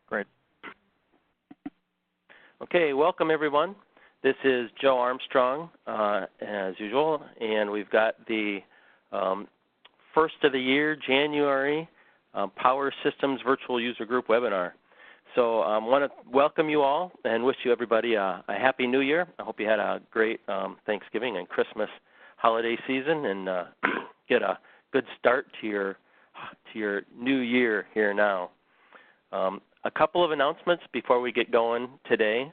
Great. Okay, welcome everyone. This is Joe Armstrong, as usual, and we've got the first of the year, January, Power Systems Virtual User Group webinar. So I want to welcome you all and wish you everybody a Happy New Year. I hope you had a great Thanksgiving and Christmas holiday season and get a good start to your new year here now. A couple of announcements before we get going today.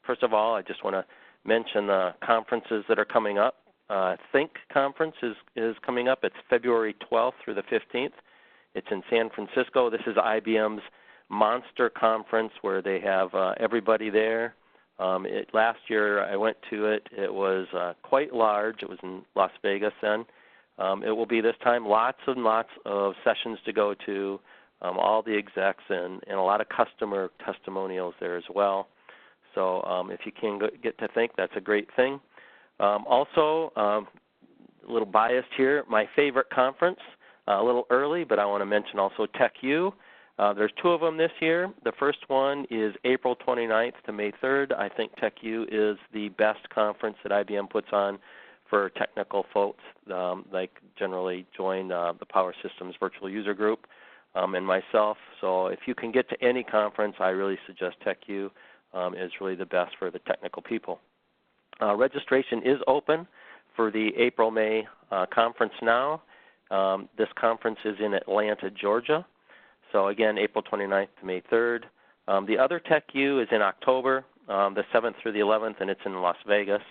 First of all, I just want to mention the conferences that are coming up. Think conference is coming up. It's February 12th through the 15th. It's in San Francisco. This is IBM's Monster Conference where they have everybody there. Last year I went to it. It was quite large. It was in Las Vegas then. It will be this time lots and lots of sessions to go to, all the execs and a lot of customer testimonials there as well. So if you can get to Think, that's a great thing. Also, a little biased here, my favorite conference, a little early, but I want to mention also TechU. There's two of them this year. The first one is April 29th to May 3rd. I think TechU is the best conference that IBM puts on for technical folks, like generally join the Power Systems Virtual User Group and myself. So if you can get to any conference, I really suggest TechU is really the best for the technical people. Registration is open for the April-May conference now. This conference is in Atlanta, Georgia. So again, April 29th to May 3rd. The other TechU is in October, the 7th through the 11th, and it's in Las Vegas.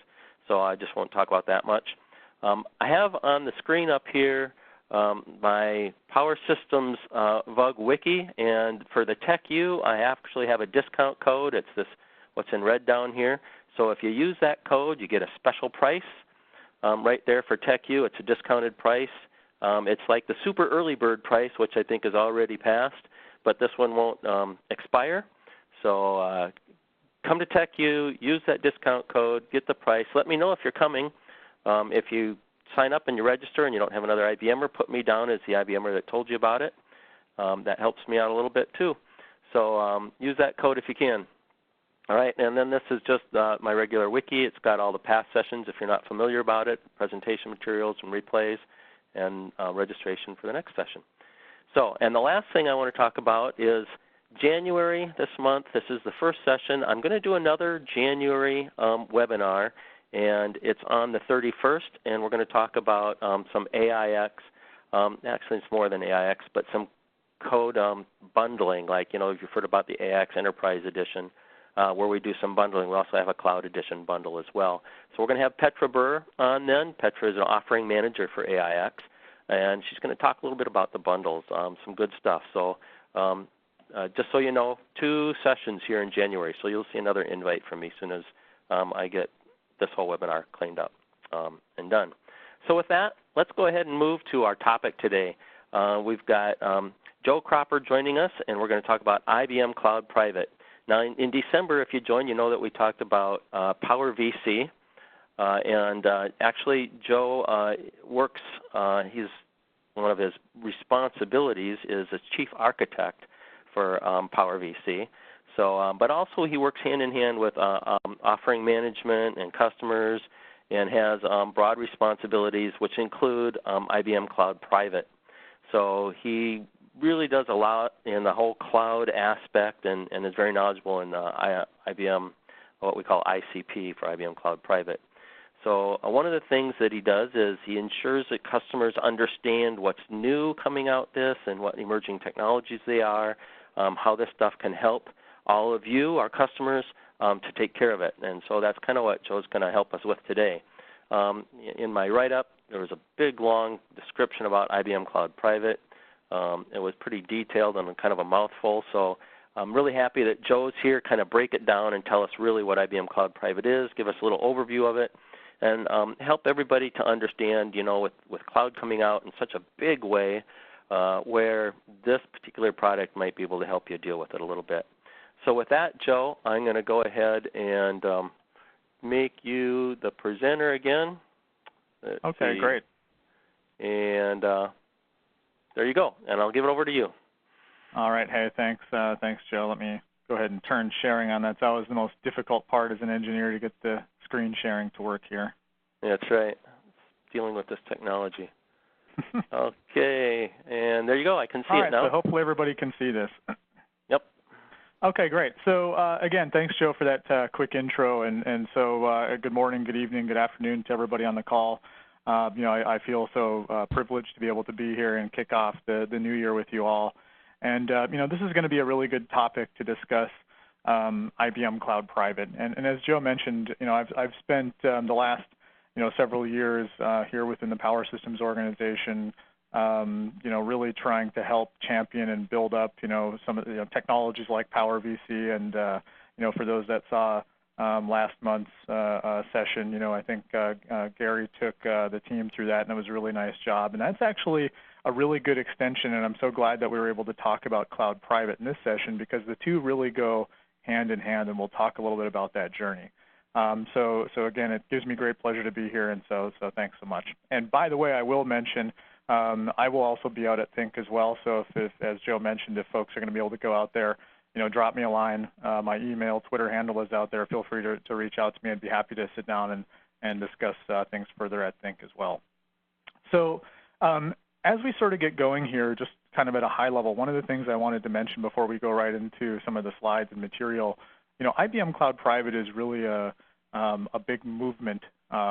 So I just won't talk about that much. I have on the screen up here my Power Systems VUG wiki, and for the TechU, I actually have a discount code. It's this, what's in red down here. So if you use that code, you get a special price right there for TechU. It's a discounted price. It's like the super early bird price, which I think is already passed, but this one won't expire. So come to TechU, use that discount code, get the price. Let me know if you're coming. If you sign up and you register and you don't have another IBMer, put me down as the IBMer that told you about it. That helps me out a little bit too. So use that code if you can. All right, and then this is just my regular wiki. It's got all the past sessions if you're not familiar about it, presentation materials and replays, and registration for the next session. So, and the last thing I want to talk about is January this month. This is the first session. I'm going to do another January webinar, and it's on the 31st, and we're going to talk about some AIX. Actually, it's more than AIX, but some code bundling, like, you know, if you've heard about the AIX Enterprise Edition, where we do some bundling. We also have a Cloud Edition bundle as well. So we're going to have Petra Burr on then. Petra is an offering manager for AIX, and she's going to talk a little bit about the bundles, some good stuff. So just so you know, 2 sessions here in January, so you'll see another invite from me as soon as I get this whole webinar cleaned up and done. So with that, let's go ahead and move to our topic today. We've got Joe Cropper joining us, and we're going to talk about IBM Cloud Private. Now, in December, if you join, you know that we talked about Power VC, and actually Joe works, he's one of his responsibilities is as chief architect for Power VC. So, but also he works hand in hand with offering management and customers, and has broad responsibilities which include IBM Cloud Private. So he really does a lot in the whole cloud aspect, and is very knowledgeable in IBM, what we call ICP for IBM Cloud Private. So one of the things that he does is he ensures that customers understand what's new coming out this and what emerging technologies they are, how this stuff can help all of you, our customers, to take care of it. And so that's kind of what Joe's going to help us with today. In my write-up, there was a big, long description about IBM Cloud Private. It was pretty detailed and kind of a mouthful, so I'm really happy that Joe's here, kind of break it down and tell us really what IBM Cloud Private is, give us a little overview of it, and help everybody to understand, you know, with cloud coming out in such a big way, where this particular product might be able to help you deal with it a little bit. So with that, Joe, I'm going to go ahead and make you the presenter again. Okay, great. And there you go, and I'll give it over to you. All right. Hey, thanks, thanks, Joe. Let me go ahead and turn sharing on. That's always the most difficult part as an engineer, to get the screen sharing to work here. Yeah, that's right. Dealing with this technology. Okay, and there you go. I can see All it right, now. So hopefully everybody can see this. Yep. Okay, great. So again, thanks, Joe, for that quick intro. And so good morning, good evening, good afternoon to everybody on the call. I feel so privileged to be able to be here and kick off the new year with you all. And this is going to be a really good topic to discuss, IBM Cloud Private. And as Joe mentioned, I've spent the last several years here within the Power Systems organization, really trying to help champion and build up, some of the technologies like Power VC. And, for those that saw last month's session, I think Gary took the team through that, and it was a really nice job. And that's actually a really good extension, and I'm so glad that we were able to talk about Cloud Private in this session, because the two really go hand in hand, and we'll talk a little bit about that journey. So again, it gives me great pleasure to be here, and so thanks so much. And by the way, I will mention, I will also be out at Think as well. So if as Joe mentioned, if folks are going to be able to go out there, drop me a line. My email, Twitter handle is out there. Feel free to reach out to me. I'd be happy to sit down and discuss things further at Think as well. So as we sort of get going here, just kind of at a high level, one of the things I wanted to mention before we go right into some of the slides and material, IBM Cloud Private is really a big movement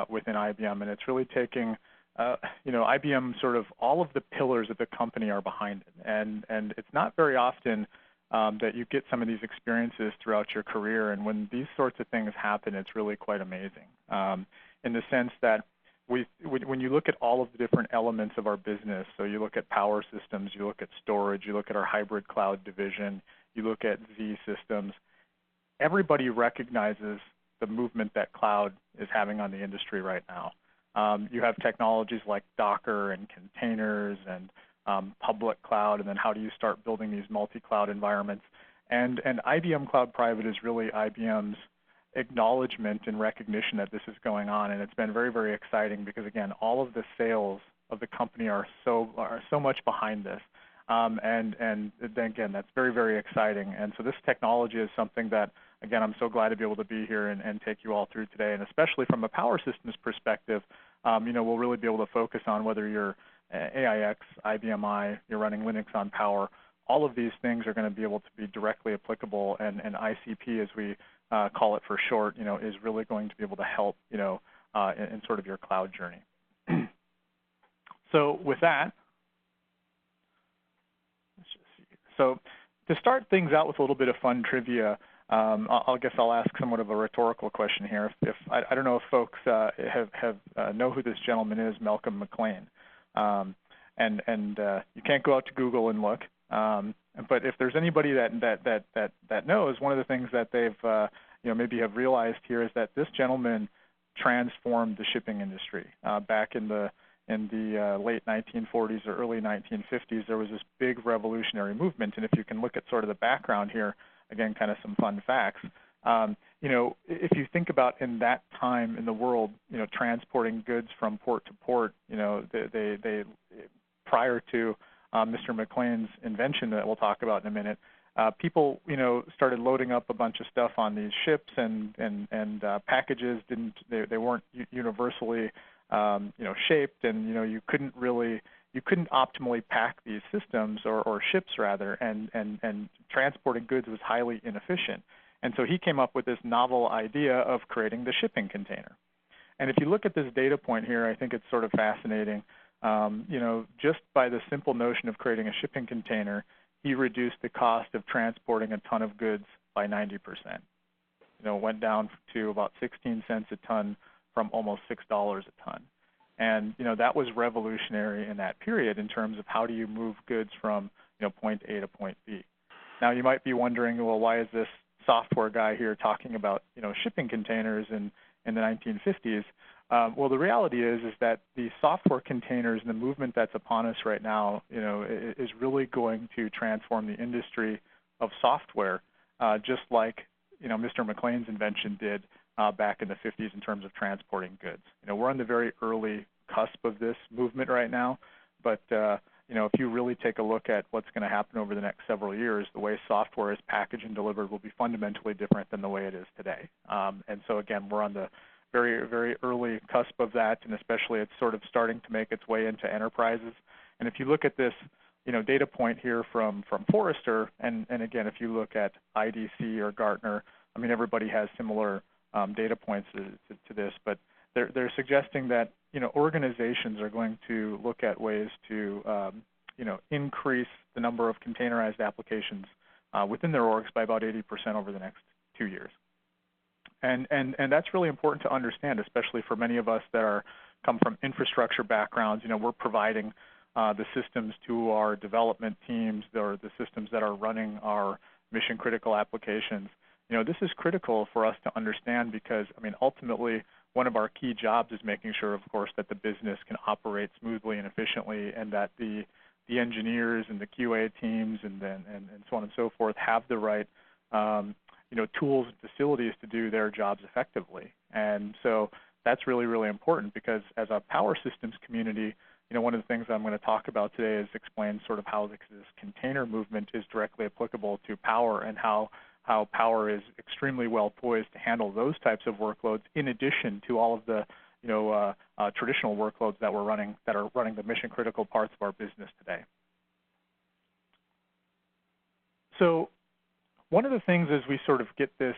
within IBM, and it's really taking, IBM, sort of all of the pillars of the company are behind it. And it's not very often that you get some of these experiences throughout your career, and when these sorts of things happen, it's really quite amazing, in the sense that when you look at all of the different elements of our business, so you look at Power Systems, you look at storage, you look at our hybrid cloud division, you look at Z Systems, everybody recognizes the movement that cloud is having on the industry right now. You have technologies like Docker and containers and public cloud, and then how do you start building these multi-cloud environments? And IBM Cloud Private is really IBM's acknowledgement and recognition that this is going on, and it's been very, very exciting, because again, all of the sales of the company are so much behind this, and then again, that's very, very exciting. And so this technology is something that, again, I'm so glad to be able to be here and take you all through today, and especially from a Power Systems perspective, we'll really be able to focus on whether you're AIX, IBM I, you're running Linux on Power. All of these things are going to be able to be directly applicable, and ICP, as we call it for short, is really going to be able to help, in sort of your cloud journey. So with that, let's just see here. So to start things out with a little bit of fun trivia, I guess I'll ask somewhat of a rhetorical question here. If I don't know if folks know who this gentleman is, Malcolm McLean, and you can't go out to Google and look. But if there's anybody that knows, one of the things that they've maybe have realized here is that this gentleman transformed the shipping industry back in the late 1940s or early 1950s. There was this big revolutionary movement, and if you can look at sort of the background here, again, kind of some fun facts. If you think about in that time in the world, transporting goods from port to port, they prior to Mr. McLean's invention that we'll talk about in a minute, people, started loading up a bunch of stuff on these ships, and packages they weren't universally, shaped, and you couldn't optimally pack these systems or ships rather, and transporting goods was highly inefficient. And so he came up with this novel idea of creating the shipping container. And if you look at this data point here, I think it's sort of fascinating. Just by the simple notion of creating a shipping container, he reduced the cost of transporting a ton of goods by 90%. It went down to about 16 cents a ton from almost $6 a ton. And, that was revolutionary in that period in terms of how do you move goods from, point A to point B. Now, you might be wondering, well, why is this software guy here talking about, shipping containers in the 1950s? Well, the reality is that the software containers and the movement that's upon us right now, is really going to transform the industry of software, just like, Mr. McLean's invention did back in the 50s in terms of transporting goods. We're on the very early cusp of this movement right now, but if you really take a look at what's going to happen over the next several years, the way software is packaged and delivered will be fundamentally different than the way it is today. And so again, we're on the very, very early cusp of that, and especially it's sort of starting to make its way into enterprises. And if you look at this, data point here from Forrester, and again, if you look at IDC or Gartner, I mean, everybody has similar data points to this, but they're suggesting that organizations are going to look at ways to increase the number of containerized applications within their orgs by about 80% over the next 2 years. And that's really important to understand, especially for many of us that come from infrastructure backgrounds. We're providing the systems to our development teams, or the systems that are running our mission-critical applications. This is critical for us to understand because, I mean, ultimately, one of our key jobs is making sure, of course, that the business can operate smoothly and efficiently, and that the engineers and the QA teams and so on and so forth have the right tools and facilities to do their jobs effectively. And so that's really, really important because as a power systems community, one of the things I'm going to talk about today is explain sort of how this container movement is directly applicable to power, and how power is extremely well poised to handle those types of workloads in addition to all of the traditional workloads that are running the mission critical parts of our business today. So one of the things as we sort of get this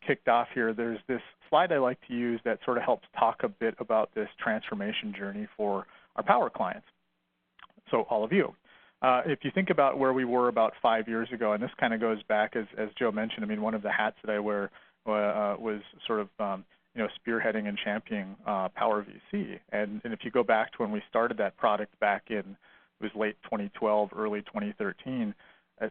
kicked off here, there's this slide I like to use that sort of helps talk a bit about this transformation journey for our power clients. So all of you. If you think about where we were about 5 years ago, and this kind of goes back, as Joe mentioned, I mean, one of the hats that I wear was sort of, spearheading and championing Power VC. And if you go back to when we started that product back in, it was late 2012, early 2013,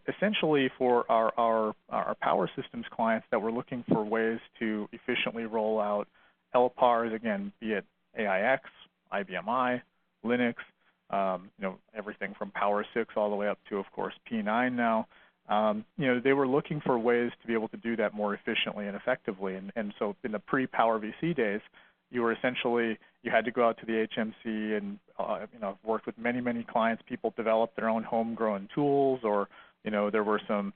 essentially for our power systems clients that were looking for ways to efficiently roll out LPARs, again, be it AIX, IBM I, Linux, everything from Power 6 all the way up to, of course, P9 now. They were looking for ways to be able to do that more efficiently and effectively. And so in the pre-Power VC days, you had to go out to the HMC and, worked with many, many clients. People developed their own homegrown tools, or, there were some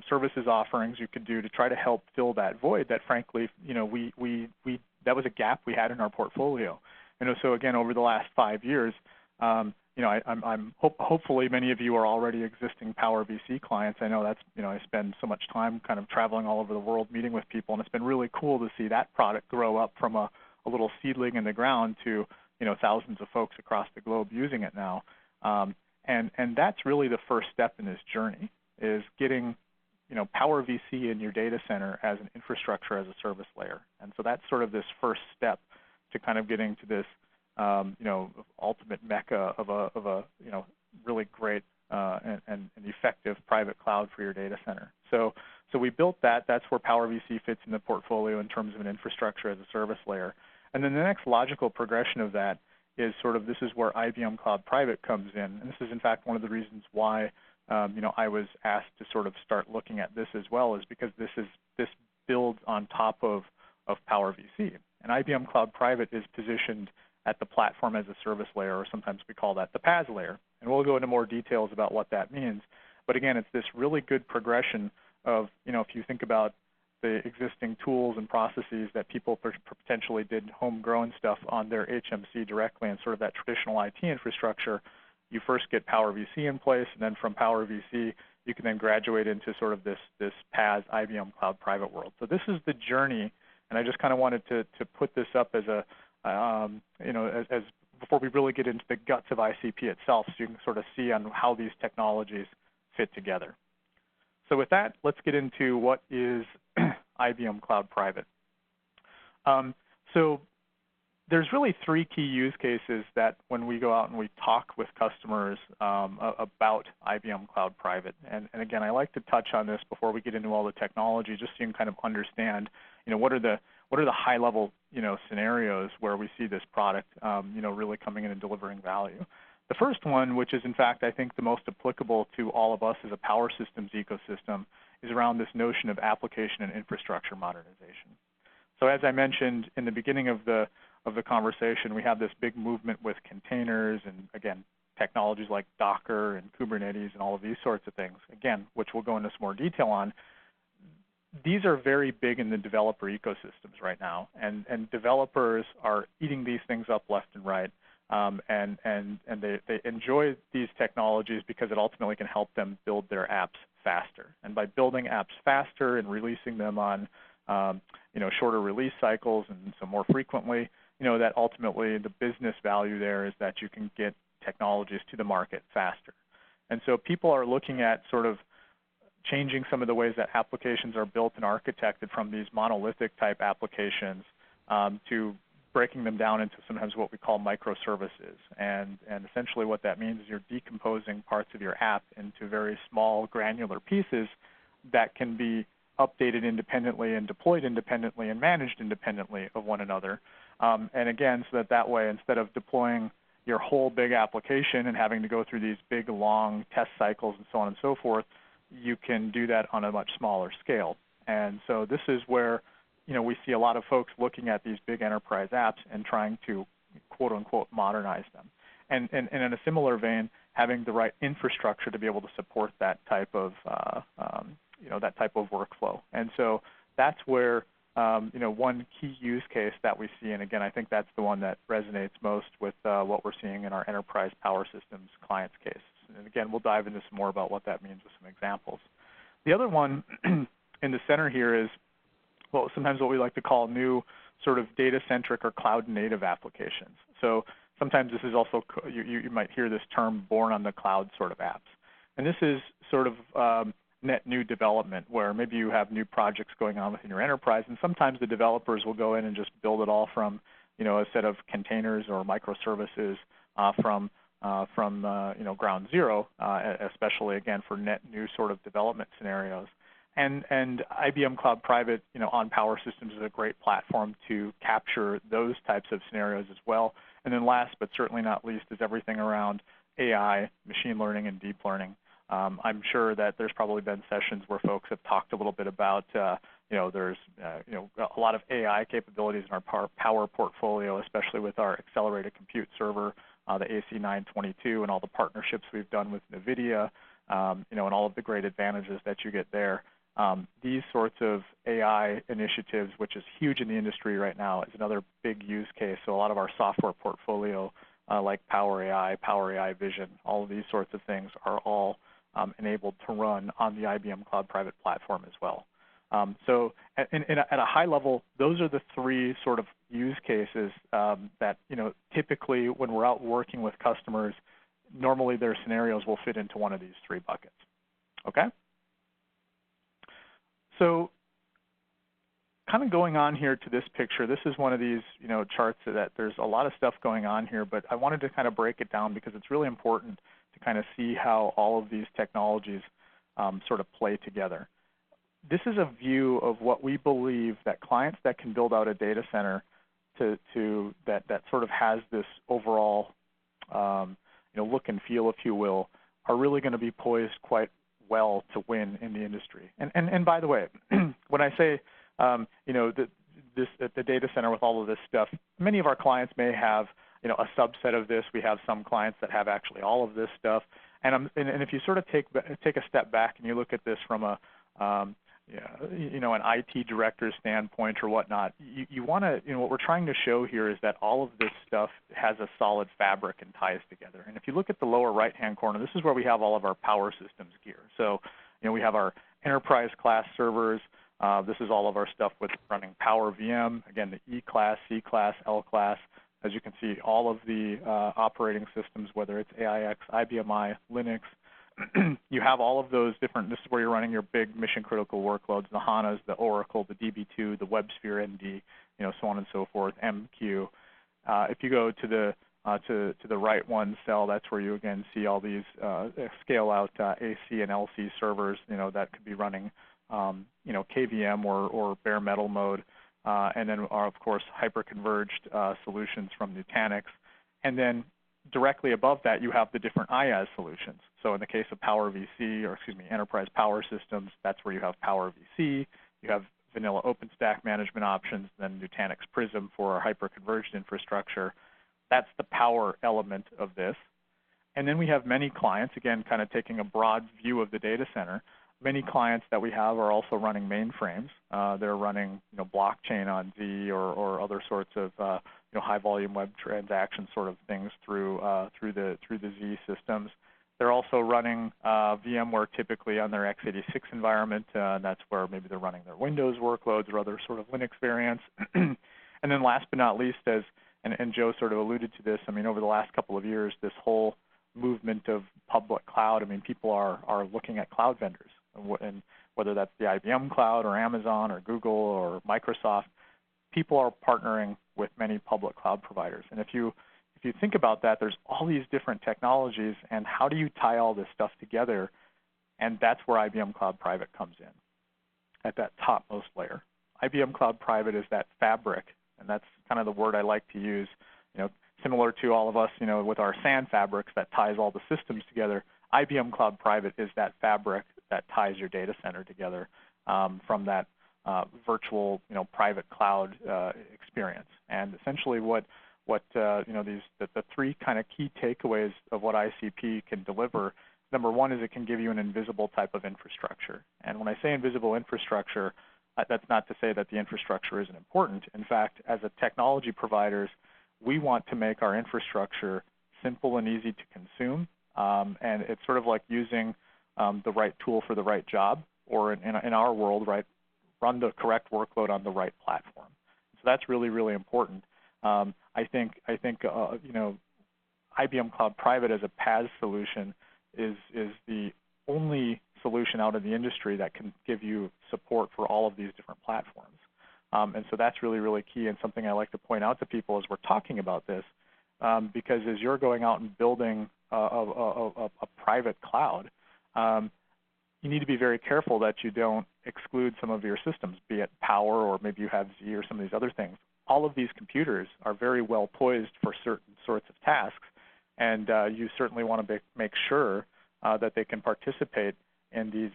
services offerings you could do to try to help fill that void that, frankly, that was a gap we had in our portfolio. So again, over the last 5 years, hopefully many of you are already existing Power VC clients. I know that's, I spend so much time kind of traveling all over the world meeting with people, and it's been really cool to see that product grow up from a little seedling in the ground to, thousands of folks across the globe using it now. And that's really the first step in this journey, is getting, Power VC in your data center as an infrastructure as a service layer. And so that's sort of this first step to kind of getting to this, ultimate mecca of a really great and effective private cloud for your data center. So we built that. That's where Power VC fits in the portfolio in terms of an infrastructure as a service layer. And then the next logical progression of that is sort of, this is where IBM Cloud Private comes in. And this is, in fact, one of the reasons why, I was asked to sort of start looking at this as well, is because this builds on top of Power VC. And IBM Cloud Private is positioned at the platform as a service layer, or sometimes we call that the PaaS layer. And we'll go into more details about what that means. But again, it's this really good progression of, if you think about the existing tools and processes that people potentially did homegrown stuff on their HMC directly and sort of that traditional IT infrastructure, you first get Power VC in place, and then from Power VC, you can then graduate into sort of this PaaS IBM Cloud Private world. So this is the journey, and I just kind of wanted to put this up as a, as before we really get into the guts of ICP itself, so you can sort of see on how these technologies fit together. So with that, let's get into what is IBM Cloud Private. So there's really three key use cases that when we go out and we talk with customers about IBM Cloud Private. And again, I like to touch on this before we get into all the technology, just so you can kind of understand, what are the high-level, scenarios where we see this product, really coming in and delivering value. The first one, which is in fact I think the most applicable to all of us as a power systems ecosystem, is around this notion of application and infrastructure modernization. So as I mentioned in the beginning of the of the conversation, we have this big movement with containers and, again, technologies like Docker and Kubernetes and all of these sorts of things, again, which we'll go into some more detail on. These are very big in the developer ecosystems right now, and developers are eating these things up left and right, and they enjoy these technologies because it ultimately can help them build their apps faster. And by building apps faster and releasing them on shorter release cycles and so more frequently, that ultimately the business value there is that you can get technologies to the market faster. And so people are looking at sort of changing some of the ways that applications are built and architected from these monolithic type applications to breaking them down into sometimes what we call microservices. And essentially what that means is you're decomposing parts of your app into very small granular pieces that can be updated independently and deployed independently and managed independently of one another. And again, so that way, instead of deploying your whole big application and having to go through these big, long test cycles and so on and so forth, you can do that on a much smaller scale. And so this is where we see a lot of folks looking at these big enterprise apps and trying to, quote unquote, modernize them. And in a similar vein, having the right infrastructure to be able to support that type of workflow. And so that's where one key use case that we see, and again, I think that's the one that resonates most with what we're seeing in our enterprise power systems clients case. And again, we'll dive into some more about what that means with some examples. The other one in the center here is sometimes what we like to call new sort of data-centric or cloud-native applications. So sometimes this is also, you might hear this term, born on the cloud sort of apps. And this is sort of net new development where maybe you have new projects going on within your enterprise, and sometimes the developers will go in and just build it all from a set of containers or microservices from ground zero, especially again for net new sort of development scenarios. And IBM Cloud Private, on Power Systems is a great platform to capture those types of scenarios as well. And then last but certainly not least is everything around AI, machine learning, and deep learning. I'm sure that there's probably been sessions where folks have talked a little bit about, there's a lot of AI capabilities in our power portfolio, especially with our accelerated compute server, the AC922, and all the partnerships we've done with NVIDIA, and all of the great advantages that you get there. These sorts of AI initiatives, which is huge in the industry right now, is another big use case. So a lot of our software portfolio, like Power AI Vision, all of these sorts of things are all enabled to run on the IBM Cloud Private platform as well. So at a high level, those are the three sort of use cases that, typically when we're out working with customers, normally their scenarios will fit into one of these three buckets. Okay? So kind of going on here to this picture, this is one of these charts that there's a lot of stuff going on here, but I wanted to kind of break it down because it's really important to kind of see how all of these technologies sort of play together. This is a view of what we believe that clients that can build out a data center that sort of has this overall look and feel, if you will, are really going to be poised quite well to win in the industry. And by the way, when I say the data center with all of this stuff, many of our clients may have a subset of this. We have some clients that have actually all of this stuff. And if you sort of take a step back and you look at this from an IT director's standpoint or whatnot, you want to, what we're trying to show here is that all of this stuff has a solid fabric and ties together. And if you look at the lower right-hand corner, this is where we have all of our power systems gear. So, we have our enterprise class servers. This is all of our stuff with running Power VM, again, the E-class, C-class, L-class. As you can see, all of the operating systems, whether it's AIX, IBM I, Linux, you have all of those different, this is where you're running your big mission-critical workloads, the HANAs, the Oracle, the DB2, the WebSphere ND, so on and so forth, MQ. If you go to the right one cell, that's where you, again, see all these scale-out AC and LC servers, that could be running, KVM or bare metal mode. And then are, of course, hyper-converged solutions from Nutanix. And then directly above that, you have the different IaaS solutions. So in the case of Enterprise Power Systems, that's where you have Power VC. You have vanilla OpenStack management options, then Nutanix Prism for our hyper-converged infrastructure. That's the power element of this. And then we have many clients, again, kind of taking a broad view of the data center. Many clients that we have are also running mainframes. They're running, blockchain on Z or other sorts of, high-volume web transaction sort of things through the Z systems. They're also running VMware typically on their x86 environment, and that's where maybe they're running their Windows workloads or other sort of Linux variants. And then last but not least, and Joe sort of alluded to this, over the last couple of years, this whole movement of public cloud, people are looking at cloud vendors, and whether that's the IBM Cloud or Amazon or Google or Microsoft, people are partnering with many public cloud providers. And if you think about that, there's all these different technologies, and how do you tie all this stuff together? And that's where IBM Cloud Private comes in, at that topmost layer. IBM Cloud Private is that fabric, and that's kind of the word I like to use, similar to all of us, with our SAN fabrics that ties all the systems together. IBM Cloud Private is that fabric that ties your data center together from that virtual, private cloud experience. And essentially, the three kind of key takeaways of what ICP can deliver. Number one is it can give you an invisible type of infrastructure. And when I say invisible infrastructure, that's not to say that the infrastructure isn't important. In fact, as a technology providers, we want to make our infrastructure simple and easy to consume. And it's sort of like using the right tool for the right job, or in our world, right, run the correct workload on the right platform. So that's really, really important. I think IBM Cloud Private as a PaaS solution is the only solution out in the industry that can give you support for all of these different platforms. And so that's really, really key, and something I like to point out to people as we're talking about this, because as you're going out and building a private cloud, you need to be very careful that you don't exclude some of your systems, be it Power or maybe you have Z or some of these other things. All of these computers are very well poised for certain sorts of tasks, and you certainly want to make sure that they can participate in these,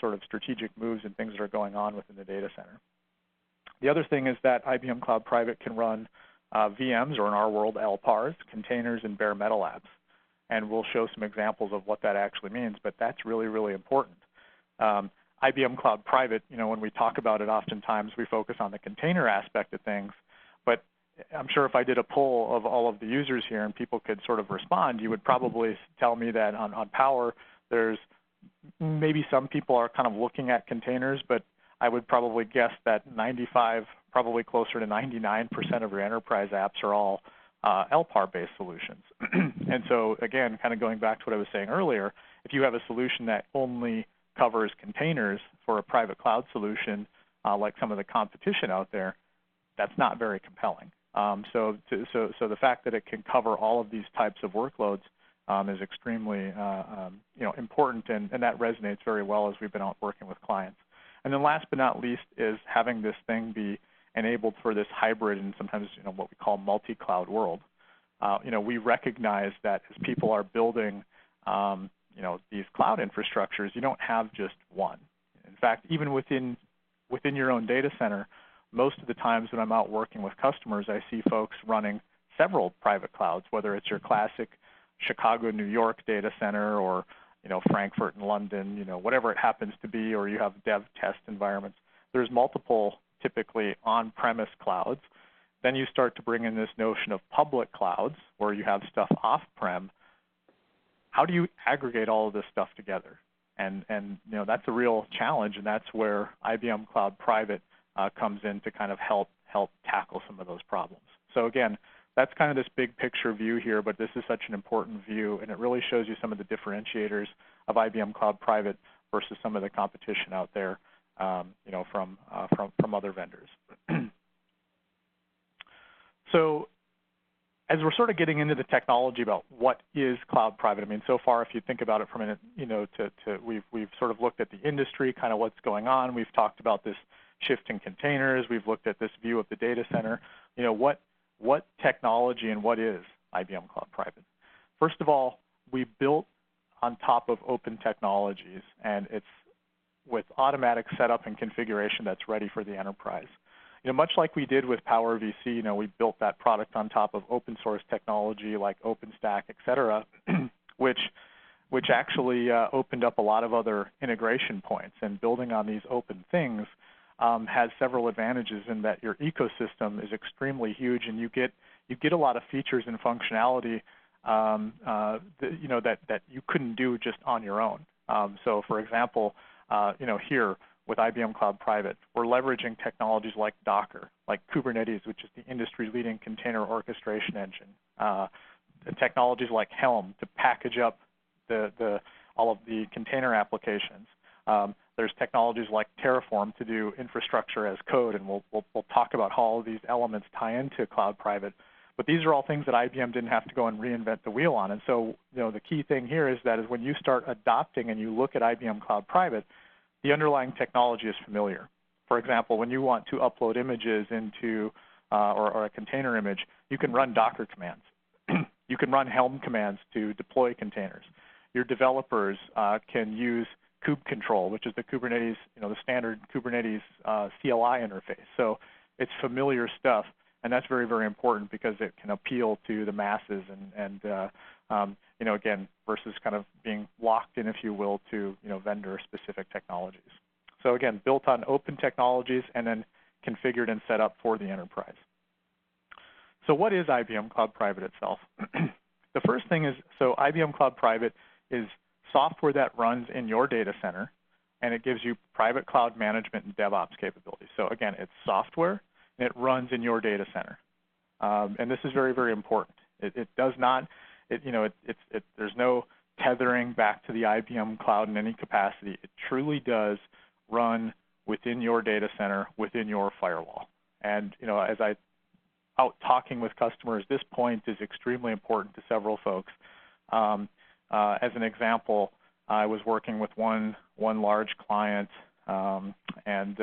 sort of strategic moves and things that are going on within the data center. The other thing is that IBM Cloud Private can run VMs, or in our world, LPARs, containers, and bare metal apps. And we'll show some examples of what that actually means, but that's really, really important. IBM Cloud Private, when we talk about it, oftentimes we focus on the container aspect of things, but I'm sure if I did a poll of all of the users here and people could sort of respond, you would probably tell me that on Power, there's maybe some people are kind of looking at containers, but I would probably guess that 95, probably closer to 99% of your enterprise apps are all LPAR-based solutions. And so, again, kind of going back to what I was saying earlier, if you have a solution that only covers containers for a private cloud solution, like some of the competition out there, that's not very compelling. So the fact that it can cover all of these types of workloads is extremely important, and that resonates very well as we've been out working with clients. And then last but not least is having this thing be enabled for this hybrid and sometimes what we call multi-cloud world. We recognize that as people are building these cloud infrastructures, you don't have just one. In fact, even within your own data center, most of the times when I'm out working with customers, I see folks running several private clouds, whether it's your classic Chicago, New York data center, or Frankfurt and London, whatever it happens to be, or you have dev test environments. There's multiple, typically on-premise clouds. Then you start to bring in this notion of public clouds, where you have stuff off-prem. How do you aggregate all of this stuff together? And that's a real challenge, and that's where IBM Cloud Private comes in to kind of help tackle some of those problems. So again, that's kind of this big picture view here, but this is such an important view, and it really shows you some of the differentiators of IBM Cloud Private versus some of the competition out there, from other vendors. So as we're sort of getting into the technology about what is Cloud Private, so far if you think about it for a minute, we've sort of looked at the industry, kind of what's going on. We've talked about this shift in containers. We've looked at this view of the data center. What technology and what is IBM Cloud Private? First of all, we built on top of open technologies, and it's with automatic setup and configuration that's ready for the enterprise. Much like we did with Power VC, we built that product on top of open source technology like OpenStack, et cetera, which actually opened up a lot of other integration points. And building on these open things has several advantages in that your ecosystem is extremely huge, and you get a lot of features and functionality that you couldn't do just on your own. So, for example, here with IBM Cloud Private, we're leveraging technologies like Docker, like Kubernetes, which is the industry-leading container orchestration engine, and technologies like Helm to package up all of the container applications. There's technologies like Terraform to do infrastructure as code, and we'll talk about how all of these elements tie into Cloud Private. But these are all things that IBM didn't have to go and reinvent the wheel on. And so, the key thing here is that when you start adopting and you look at IBM Cloud Private, the underlying technology is familiar. For example, when you want to upload images into or a container image, you can run Docker commands. You can run Helm commands to deploy containers. Your developers can use kube control, which is the Kubernetes, the standard Kubernetes CLI interface. So it's familiar stuff, and that's very, very important because it can appeal to the masses and again, versus kind of being locked in, if you will, to vendor-specific technologies. So again, built on open technologies and then configured and set up for the enterprise. So what is IBM Cloud Private itself? The first thing is, so IBM Cloud Private is software that runs in your data center, and it gives you private cloud management and DevOps capabilities. So again, it's software, and it runs in your data center. And this is very, very important. It does not, there's no tethering back to the IBM cloud in any capacity. It truly does run within your data center, within your firewall. And as I out talking with customers, this point is extremely important to several folks. As an example, I was working with one large client, and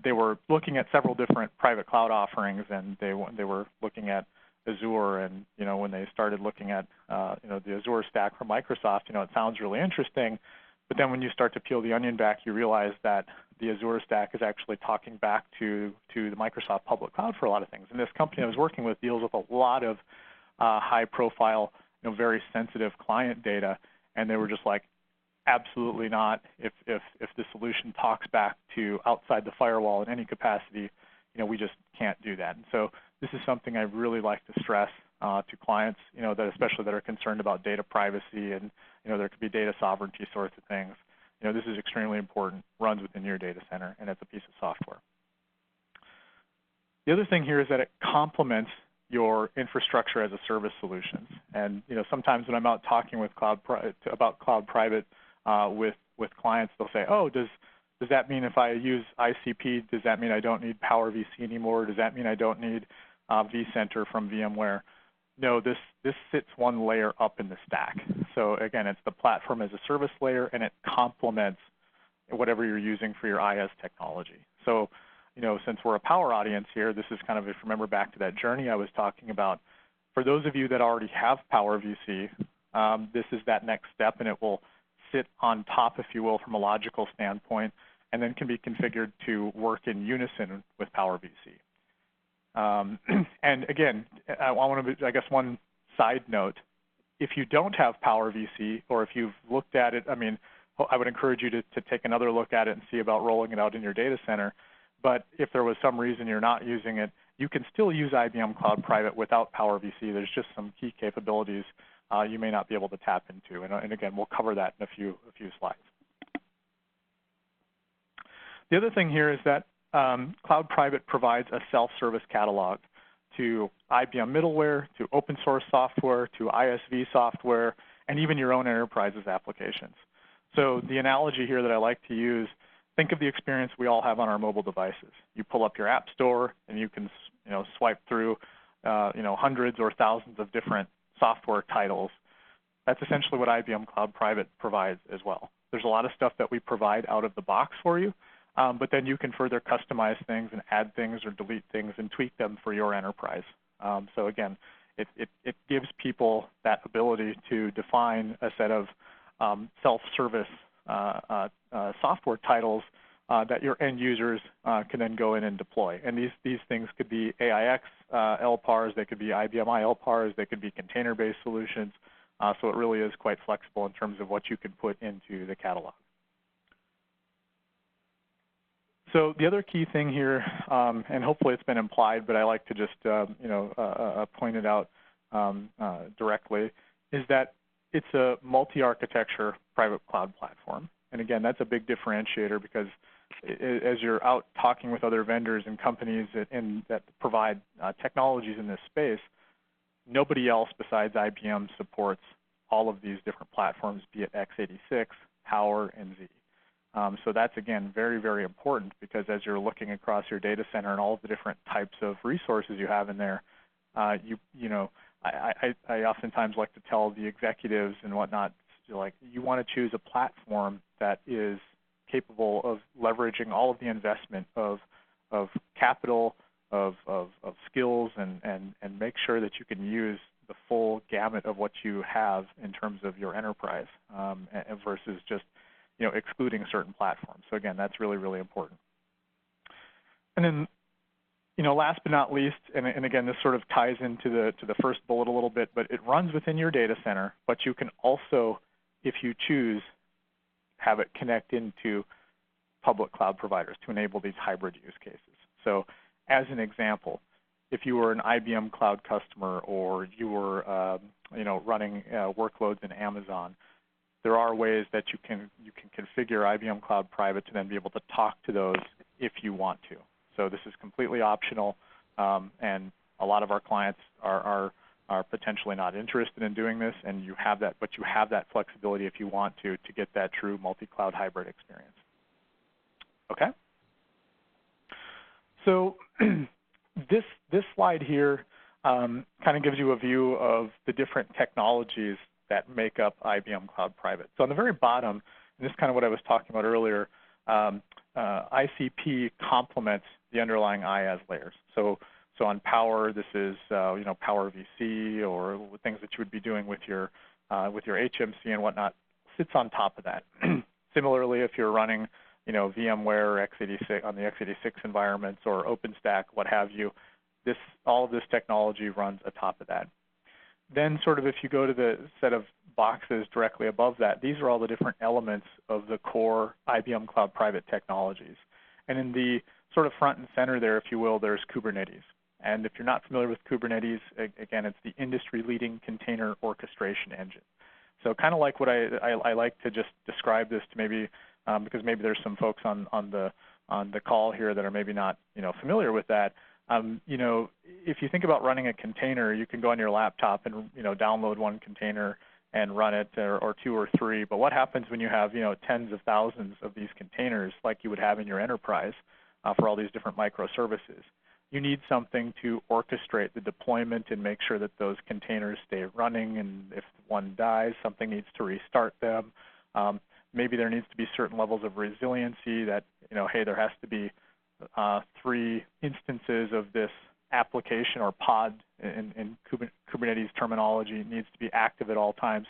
they were looking at several different private cloud offerings, and they were looking at Azure. And when they started looking at the Azure stack from Microsoft, it sounds really interesting. But then when you start to peel the onion back, you realize that the Azure stack is actually talking back to the Microsoft public cloud for a lot of things. And this company I was working with deals with a lot of high-profile, very sensitive client data, and they were just like, absolutely not. If the solution talks back to outside the firewall in any capacity, we just can't do that. And so this is something I really like to stress to clients, that especially that are concerned about data privacy and there could be data sovereignty sorts of things. This is extremely important. Runs within your data center, and it's a piece of software. The other thing here is that it complements your infrastructure as a service solutions. And sometimes when I'm out talking with about Cloud Private with clients, they'll say, "Oh, does that mean if I use ICP, does that mean I don't need Power VC anymore? Does that mean I don't need vCenter from VMware?" No, this sits one layer up in the stack. So again, it's the platform as a service layer, and it complements whatever you're using for your IS technology. So, since we're a power audience here, this is kind of, if you remember back to that journey I was talking about, for those of you that already have Power VC, this is that next step, and it will sit on top, if you will, from a logical standpoint, and then can be configured to work in unison with Power VC. And again, I want to, I guess, one side note, if you don't have Power VC, or if you've looked at it, I would encourage you to take another look at it and see about rolling it out in your data center. But if there was some reason you're not using it, you can still use IBM Cloud Private without Power VC. There's just some key capabilities you may not be able to tap into. And again, we'll cover that in a few slides. The other thing here is that Cloud Private provides a self-service catalog to IBM middleware, to open source software, to ISV software, and even your own enterprise's applications. So the analogy here that I like to use, think of the experience we all have on our mobile devices. You pull up your app store, and you can swipe through hundreds or thousands of different software titles. That's essentially what IBM Cloud Private provides as well. There's a lot of stuff that we provide out of the box for you, but then you can further customize things and add things or delete things and tweak them for your enterprise. So again, it gives people that ability to define a set of self-service software titles that your end users can then go in and deploy. And these things could be AIX LPARs, they could be IBM LPARs, they could be container-based solutions. So it really is quite flexible in terms of what you can put into the catalog. So the other key thing here, and hopefully it's been implied, but I like to just point it out directly, is that it's a multi-architecture private cloud platform. And again, that's a big differentiator because as you're out talking with other vendors and companies that provide technologies in this space, nobody else besides IBM supports all of these different platforms, be it x86, Power, and Z. So that's, again, very, very important because as you're looking across your data center and all of the different types of resources you have in there, I oftentimes like to tell the executives and whatnot, like, you want to choose a platform that is capable of leveraging all of the investment of capital, of skills, and make sure that you can use the full gamut of what you have in terms of your enterprise versus just excluding certain platforms. So again, that's really, really important. And then, last but not least, and again, this sort of ties into the first bullet a little bit, but it runs within your data center, but you can also, if you choose, have it connect into public cloud providers to enable these hybrid use cases. So as an example, if you were an IBM Cloud customer or you were running workloads in Amazon, there are ways that you can configure IBM Cloud Private to then be able to talk to those if you want to. So this is completely optional, and a lot of our clients are potentially not interested in doing this, and you have that, but you have that flexibility if you want to get that true multi-cloud hybrid experience. Okay. So this slide here kind of gives you a view of the different technologies that make up IBM Cloud Private. So on the very bottom, and this is kind of what I was talking about earlier, ICP complements the underlying IaaS layers. So on Power, this is Power VC or things that you would be doing with your HMC and whatnot sits on top of that. Similarly, if you're running VMware or x86 on the x86 environments or OpenStack, what have you, all of this technology runs atop of that. Then sort of if you go to the set of boxes directly above that, these are all the different elements of the core IBM Cloud Private technologies. And in the sort of front and center there, if you will, there's Kubernetes. And if you're not familiar with Kubernetes, again, it's the industry-leading container orchestration engine. So kind of like what I like to just describe this to maybe, because maybe there's some folks on the call here that are maybe not familiar with that. If you think about running a container, you can go on your laptop and download one container and run it, or two or three. But what happens when you have tens of thousands of these containers like you would have in your enterprise for all these different microservices? You need something to orchestrate the deployment and make sure that those containers stay running. And if one dies, something needs to restart them. Maybe there needs to be certain levels of resiliency that hey, there has to be 3 instances of this application or pod in Kubernetes terminology needs to be active at all times.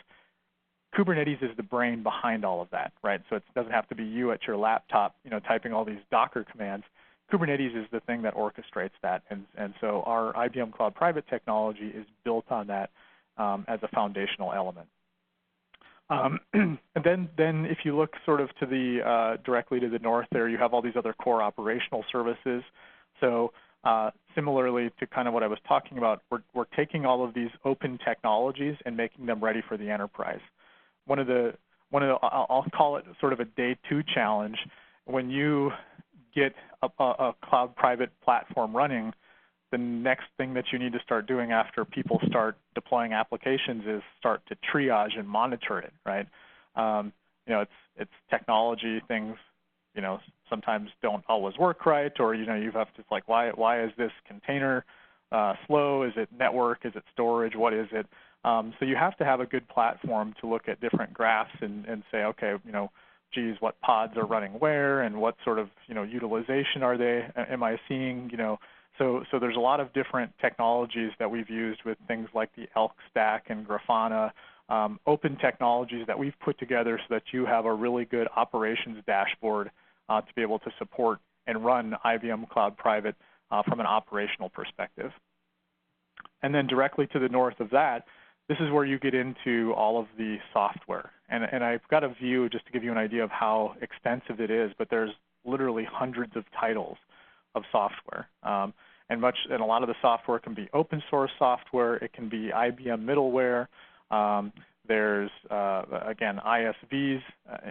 Kubernetes is the brain behind all of that, right? So it doesn't have to be you at your laptop, typing all these Docker commands. Kubernetes is the thing that orchestrates that, and so our IBM Cloud Private technology is built on that as a foundational element. And then if you look sort of to the directly to the north there, you have all these other core operational services. So similarly to kind of what I was talking about, we're taking all of these open technologies and making them ready for the enterprise. I'll call it sort of a day 2 challenge. When you get a cloud private platform running, the next thing that you need to start doing after people start deploying applications is start to triage and monitor it, right? It's technology, things, sometimes don't always work right, or, you have to, like, why is this container slow? Is it network? Is it storage? What is it? So you have to have a good platform to look at different graphs and say, okay, geez, what pods are running where, and what sort of, utilization am I seeing, So there's a lot of different technologies that we've used with things like the Elk stack and Grafana open technologies that we've put together so that you have a really good operations dashboard to be able to support and run IBM Cloud Private from an operational perspective. And then directly to the north of that, this is where you get into all of the software. And I've got a view just to give you an idea of how extensive it is, but there's literally hundreds of titles of software. And a lot of the software can be open source software. It can be IBM middleware. There's, again, ISVs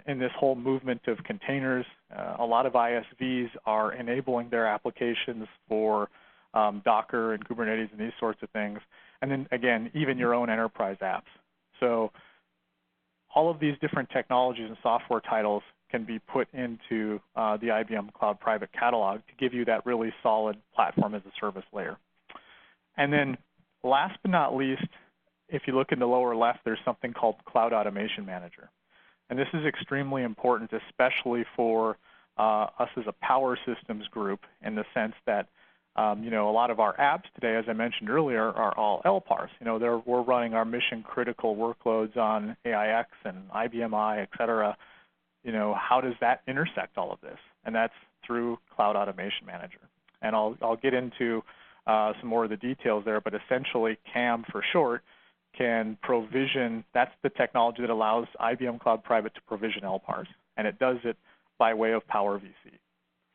in this whole movement of containers. A lot of ISVs are enabling their applications for Docker and Kubernetes and these sorts of things. And then, again, even your own enterprise apps. So all of these different technologies and software titles can be put into the IBM Cloud Private catalog to give you that really solid platform as a service layer. And then last but not least, if you look in the lower left, there's something called Cloud Automation Manager. And this is extremely important, especially for us as a power systems group, in the sense that a lot of our apps today, as I mentioned earlier, are all LPARs. We're running our mission critical workloads on AIX and IBM I, et cetera. How does that intersect all of this? And that's through Cloud Automation Manager. And I'll get into some more of the details there, but essentially CAM for short can provision, that's the technology that allows IBM Cloud Private to provision LPARs, and it does it by way of Power VC.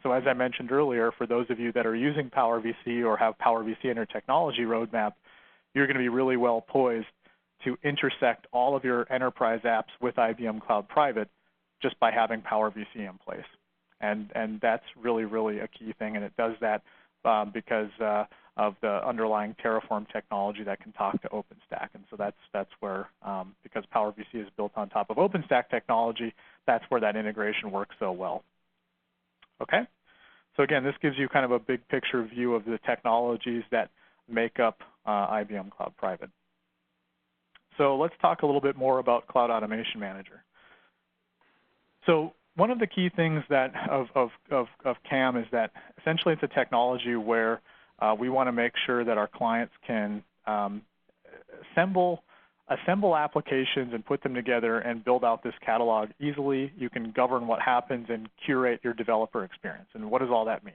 So as I mentioned earlier, for those of you that are using Power VC or have Power VC in your technology roadmap, you're going to be really well poised to intersect all of your enterprise apps with IBM Cloud Private just by having Power VC in place. And that's really, really a key thing, and it does that because of the underlying Terraform technology that can talk to OpenStack. And so that's where, because Power VC is built on top of OpenStack technology, that's where that integration works so well. Okay? So again, this gives you kind of a big picture view of the technologies that make up IBM Cloud Private. So let's talk a little bit more about Cloud Automation Manager. So one of the key things that of CAM is that essentially it's a technology where we want to make sure that our clients can assemble applications and put them together and build out this catalog easily. You can govern what happens and curate your developer experience. And what does all that mean?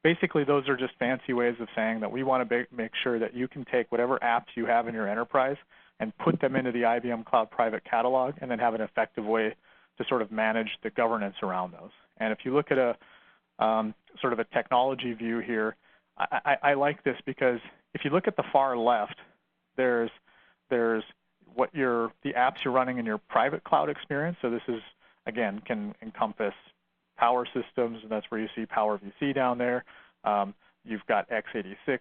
Basically, those are just fancy ways of saying that we want to make sure that you can take whatever apps you have in your enterprise and put them into the IBM Cloud Private catalog and then have an effective way to sort of manage the governance around those. And if you look at a sort of a technology view here, I like this because if you look at the far left, there's what the apps you're running in your private cloud experience. So this is, again, can encompass power systems, and that's where you see Power VC down there. You've got x86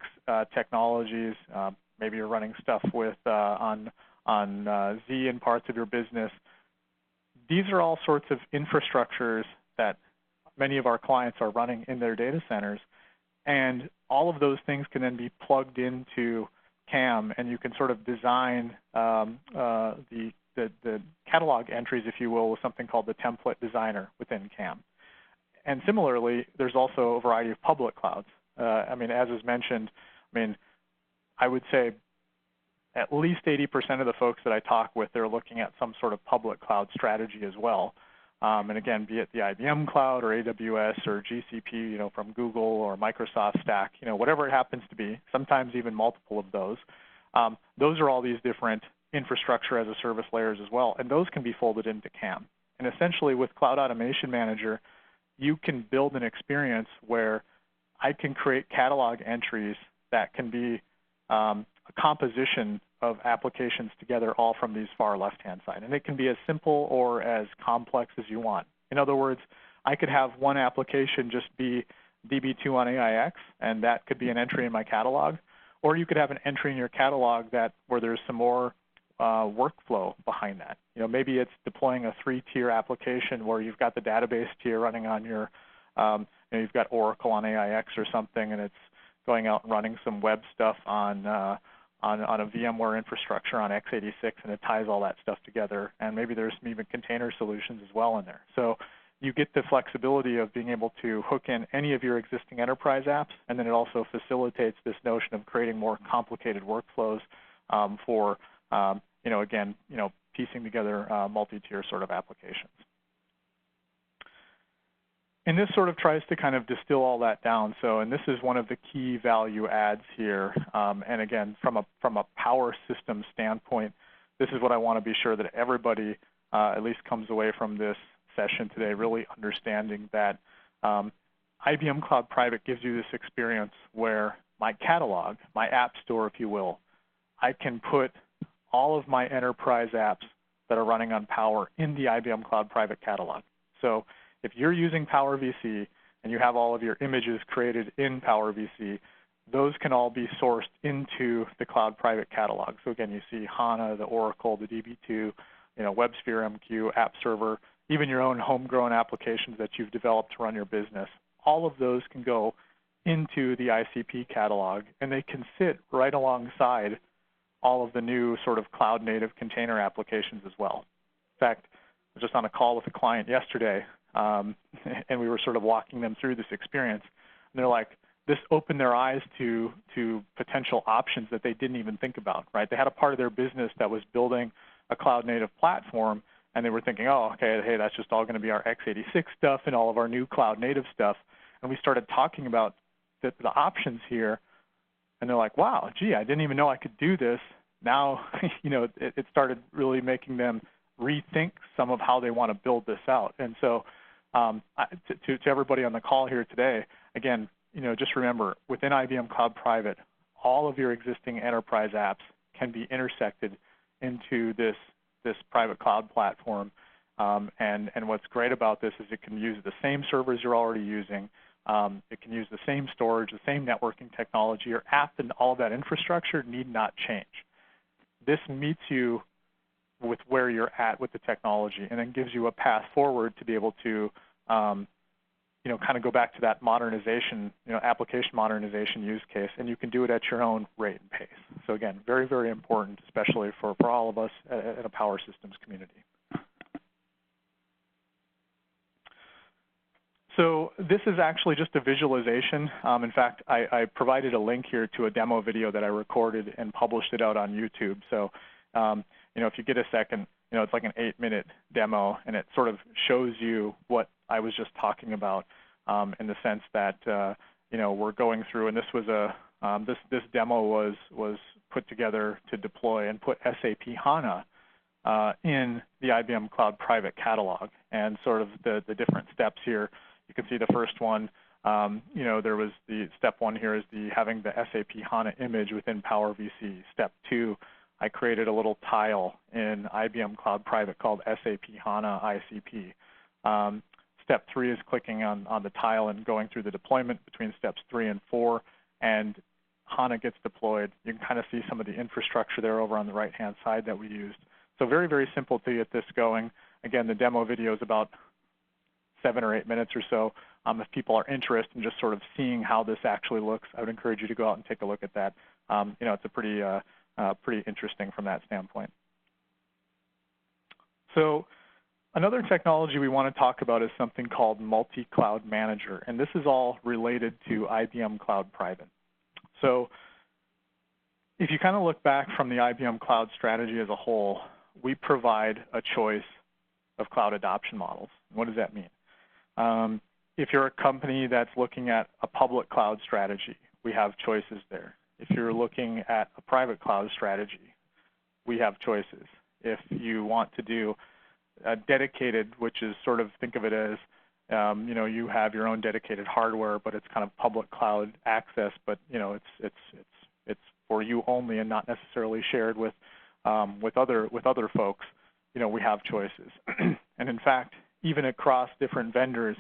technologies. Maybe you're running stuff with on Z in parts of your business. These are all sorts of infrastructures that many of our clients are running in their data centers, and all of those things can then be plugged into CAM, and you can sort of design the catalog entries, if you will, with something called the template designer within CAM. And similarly, there's also a variety of public clouds. I mean, as is mentioned, I would say at least 80% of the folks that I talk with, they're looking at some sort of public cloud strategy as well. And again, be it the IBM Cloud or AWS or GCP, from Google or Microsoft Stack, whatever it happens to be, sometimes even multiple of those. Those are all these different infrastructure as a service layers as well, and those can be folded into CAM. And essentially with Cloud Automation Manager, you can build an experience where I can create catalog entries that can be a composition of applications together, all from these far left-hand side. And it can be as simple or as complex as you want. In other words, I could have one application just be DB2 on AIX, and that could be an entry in my catalog. Or you could have an entry in your catalog where there's some more workflow behind that. Maybe it's deploying a 3-tier application where you've got the database tier running on your, you've got Oracle on AIX or something, and it's going out and running some web stuff on a VMware infrastructure on x86, and it ties all that stuff together. And maybe there's some even container solutions as well in there. So you get the flexibility of being able to hook in any of your existing enterprise apps, and then it also facilitates this notion of creating more complicated workflows for, again, piecing together multi-tier sort of applications. And this sort of tries to kind of distill all that down. So, and this is one of the key value adds here. And again, from a power system standpoint, this is what I want to be sure that everybody at least comes away from this session today, really understanding that IBM Cloud Private gives you this experience where my catalog, my app store, if you will, I can put all of my enterprise apps that are running on Power in the IBM Cloud Private catalog. So if you're using Power VC and you have all of your images created in Power VC, those can all be sourced into the Cloud Private catalog. So again, you see HANA, the Oracle, the DB2, WebSphere MQ, App Server, even your own homegrown applications that you've developed to run your business. All of those can go into the ICP catalog, and they can sit right alongside all of the new sort of cloud-native container applications as well. In fact, I was just on a call with a client yesterday, and we were sort of walking them through this experience. And they're like, this opened their eyes to potential options that they didn't even think about, right? They had a part of their business that was building a cloud-native platform, and they were thinking, oh, okay, hey, that's just all going to be our x86 stuff and all of our new cloud-native stuff. And we started talking about the options here, and they're like, wow, gee, I didn't even know I could do this. Now, it started really making them rethink some of how they want to build this out. And so to everybody on the call here today, again, just remember, within IBM Cloud Private, all of your existing enterprise apps can be intersected into this private cloud platform. And what's great about this is it can use the same servers you're already using. It can use the same storage, the same networking technology. Your app and all of that infrastructure need not change. This meets you with where you're at with the technology, and then gives you a path forward to be able to, kind of go back to that modernization, application modernization use case, and you can do it at your own rate and pace. So again, very, very important, especially for all of us at a power systems community. So this is actually just a visualization. In fact, I provided a link here to a demo video that I recorded and published it out on YouTube. So, if you get a second, it's like an 8-minute demo, and it sort of shows you what I was just talking about in the sense that, we're going through, and this was this demo was put together to deploy and put SAP HANA in the IBM Cloud Private catalog, and sort of the different steps here. You can see the first one, there was the step one here is having the SAP HANA image within Power VC. Step 2, I created a little tile in IBM Cloud Private called SAP HANA ICP. Step 3 is clicking on the tile and going through the deployment between steps 3 and 4, and HANA gets deployed. You can kind of see some of the infrastructure there over on the right-hand side that we used. So very, very simple to get this going. Again, the demo video is about 7 or 8 minutes or so. If people are interested in just sort of seeing how this actually looks, I would encourage you to go out and take a look at that. It's a pretty interesting from that standpoint. So another technology we want to talk about is something called MultiCloud Manager, and this is all related to IBM Cloud Private. So if you kind of look back from the IBM Cloud strategy as a whole, we provide a choice of cloud adoption models. What does that mean? If you're a company that's looking at a public cloud strategy, we have choices there. If you're looking at a private cloud strategy, we have choices. If you want to do a dedicated, which is sort of, think of it as, you have your own dedicated hardware, but it's kind of public cloud access, but it's for you only and not necessarily shared with other folks. We have choices. And in fact, even across different vendors,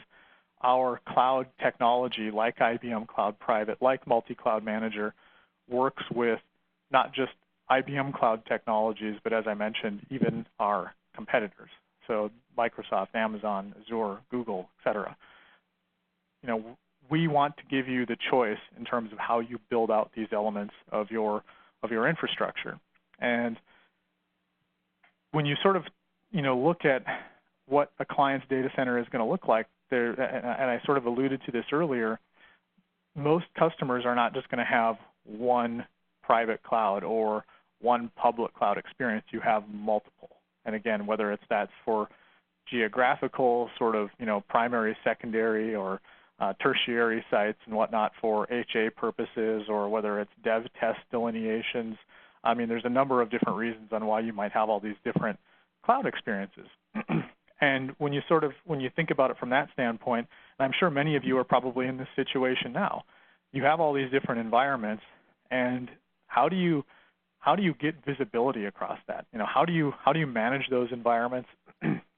our cloud technology, like IBM Cloud Private, like MultiCloud Manager, works with not just IBM Cloud technologies, but as I mentioned, even our competitors. So Microsoft, Amazon, Azure, Google, et cetera. We want to give you the choice in terms of how you build out these elements of your infrastructure. And when you sort of look at what a client's data center is going to look like, and I sort of alluded to this earlier, most customers are not just going to have one private cloud or one public cloud experience. You have multiple. And again, whether that's for geographical sort of, primary, secondary, or tertiary sites and whatnot for HA purposes, or whether it's dev test delineations. I mean, there's a number of different reasons on why you might have all these different cloud experiences. And when you think about it from that standpoint, and I'm sure many of you are probably in this situation now, you have all these different environments, and how do you get visibility across that? How do you manage those environments?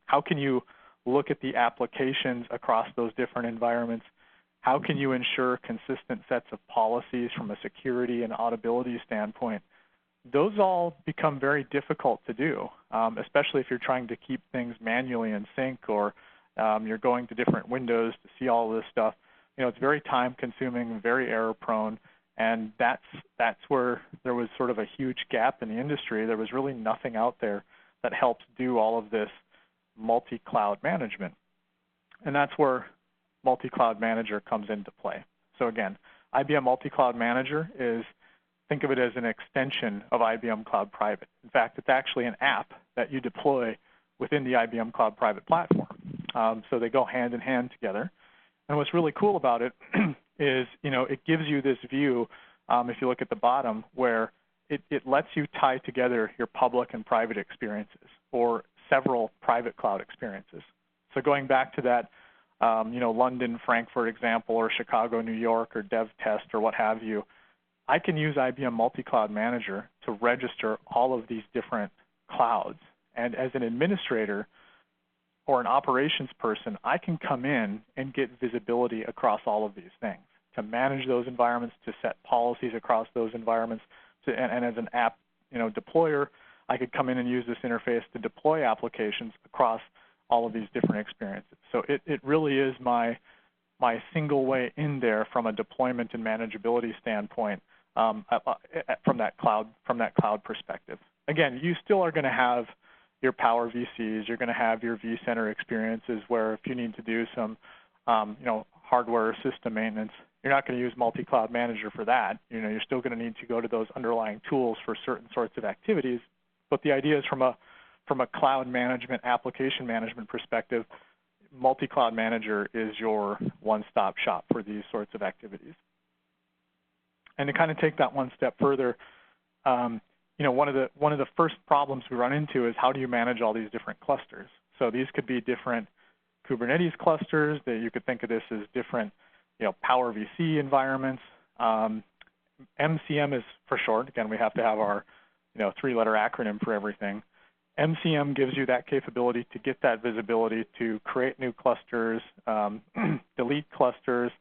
How can you look at the applications across those different environments? How can you ensure consistent sets of policies from a security and auditability standpoint? Those all become very difficult to do, especially if you're trying to keep things manually in sync, or you're going to different windows to see all of this stuff. It's very time-consuming, very error-prone, and that's where there was sort of a huge gap in the industry. There was really nothing out there that helps do all of this multi-cloud management, and that's where MultiCloud Manager comes into play. So again, IBM MultiCloud Manager is, think of it as an extension of IBM Cloud Private. In fact, it's actually an app that you deploy within the IBM Cloud Private platform. So they go hand in hand together. And what's really cool about it is, it gives you this view, if you look at the bottom, where it lets you tie together your public and private experiences, or several private cloud experiences. So going back to that, London, Frankfurt example, or Chicago, New York, or dev test, or what have you, I can use IBM MultiCloud Manager to register all of these different clouds. And as an administrator or an operations person, I can come in and get visibility across all of these things, to manage those environments, to set policies across those environments, and as an app deployer, I could come in and use this interface to deploy applications across all of these different experiences. So it really is my single way in there from a deployment and manageability standpoint, from that cloud perspective. Again, you still are going to have your Power VCs. You're going to have your vCenter experiences where if you need to do some hardware or system maintenance, you're not going to use MultiCloud Manager for that. You're still going to need to go to those underlying tools for certain sorts of activities. But the idea is from a cloud management, application management perspective, MultiCloud Manager is your one-stop shop for these sorts of activities. And to kind of take that one step further, one of the first problems we run into is how do you manage all these different clusters? So these could be different Kubernetes clusters. That you could think of this as different, Power VC environments. MCM is for short. Again, we have to have our, three-letter acronym for everything. MCM gives you that capability to get that visibility to create new clusters, delete clusters,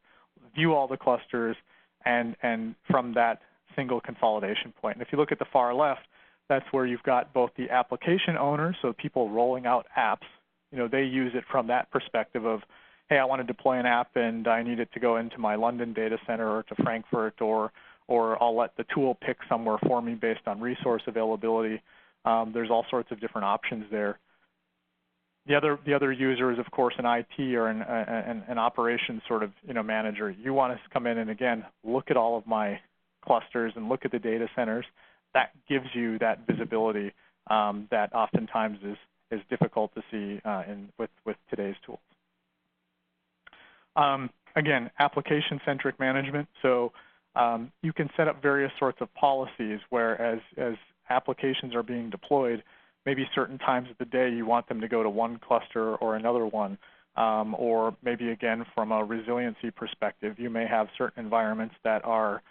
view all the clusters, and from that single consolidation point. And if you look at the far left, that's where you've got both the application owners, so people rolling out apps, they use it from that perspective of, hey, I want to deploy an app and I need it to go into my London data center or to Frankfurt, or I'll let the tool pick somewhere for me based on resource availability. There's all sorts of different options there. The other user is, of course, an IT or an operations sort of manager. You want us to come in and, again, look at all of my clusters and look at the data centers. That gives you that visibility that oftentimes is difficult to see with today's tools. Again, application-centric management. So you can set up various sorts of policies where as applications are being deployed, maybe certain times of the day you want them to go to one cluster or another one. Or maybe, again, from a resiliency perspective, you may have certain environments that are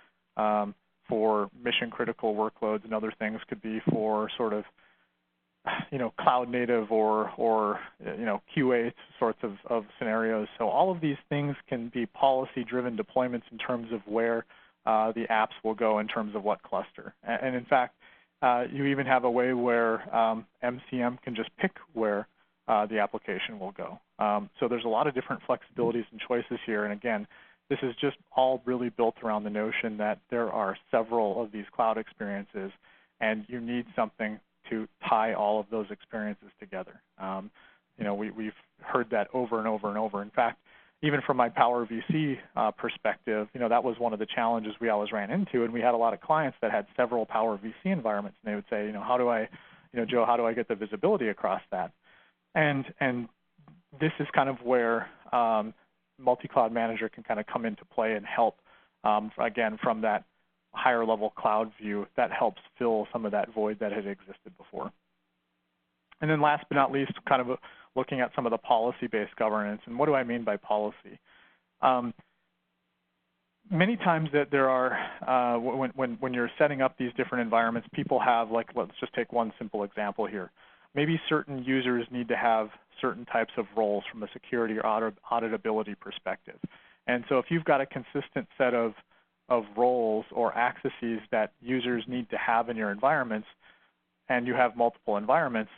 for mission-critical workloads, and other things could be for sort of cloud native or QA sorts of scenarios. So all of these things can be policy-driven deployments in terms of where the apps will go in terms of what cluster. And in fact, you even have a way where MCM can just pick where the application will go. So there's a lot of different flexibilities and choices here. And again, this is just all really built around the notion that there are several of these cloud experiences, and you need something to tie all of those experiences together. We've heard that over and over and over. In fact, even from my Power VC perspective, that was one of the challenges we always ran into, and we had a lot of clients that had several Power VC environments, and they would say, how do I, Joe, how do I get the visibility across that? And this is kind of where MultiCloud Manager can kind of come into play and help, again, from that higher level cloud view that helps fill some of that void that had existed before. And then last but not least, kind of looking at some of the policy-based governance. And what do I mean by policy? Many times that there are, when you're setting up these different environments, people have, like, let's just take one simple example here. Maybe certain users need to have certain types of roles from a security or auditability perspective. And so if you've got a consistent set of roles or accesses that users need to have in your environments, and you have multiple environments,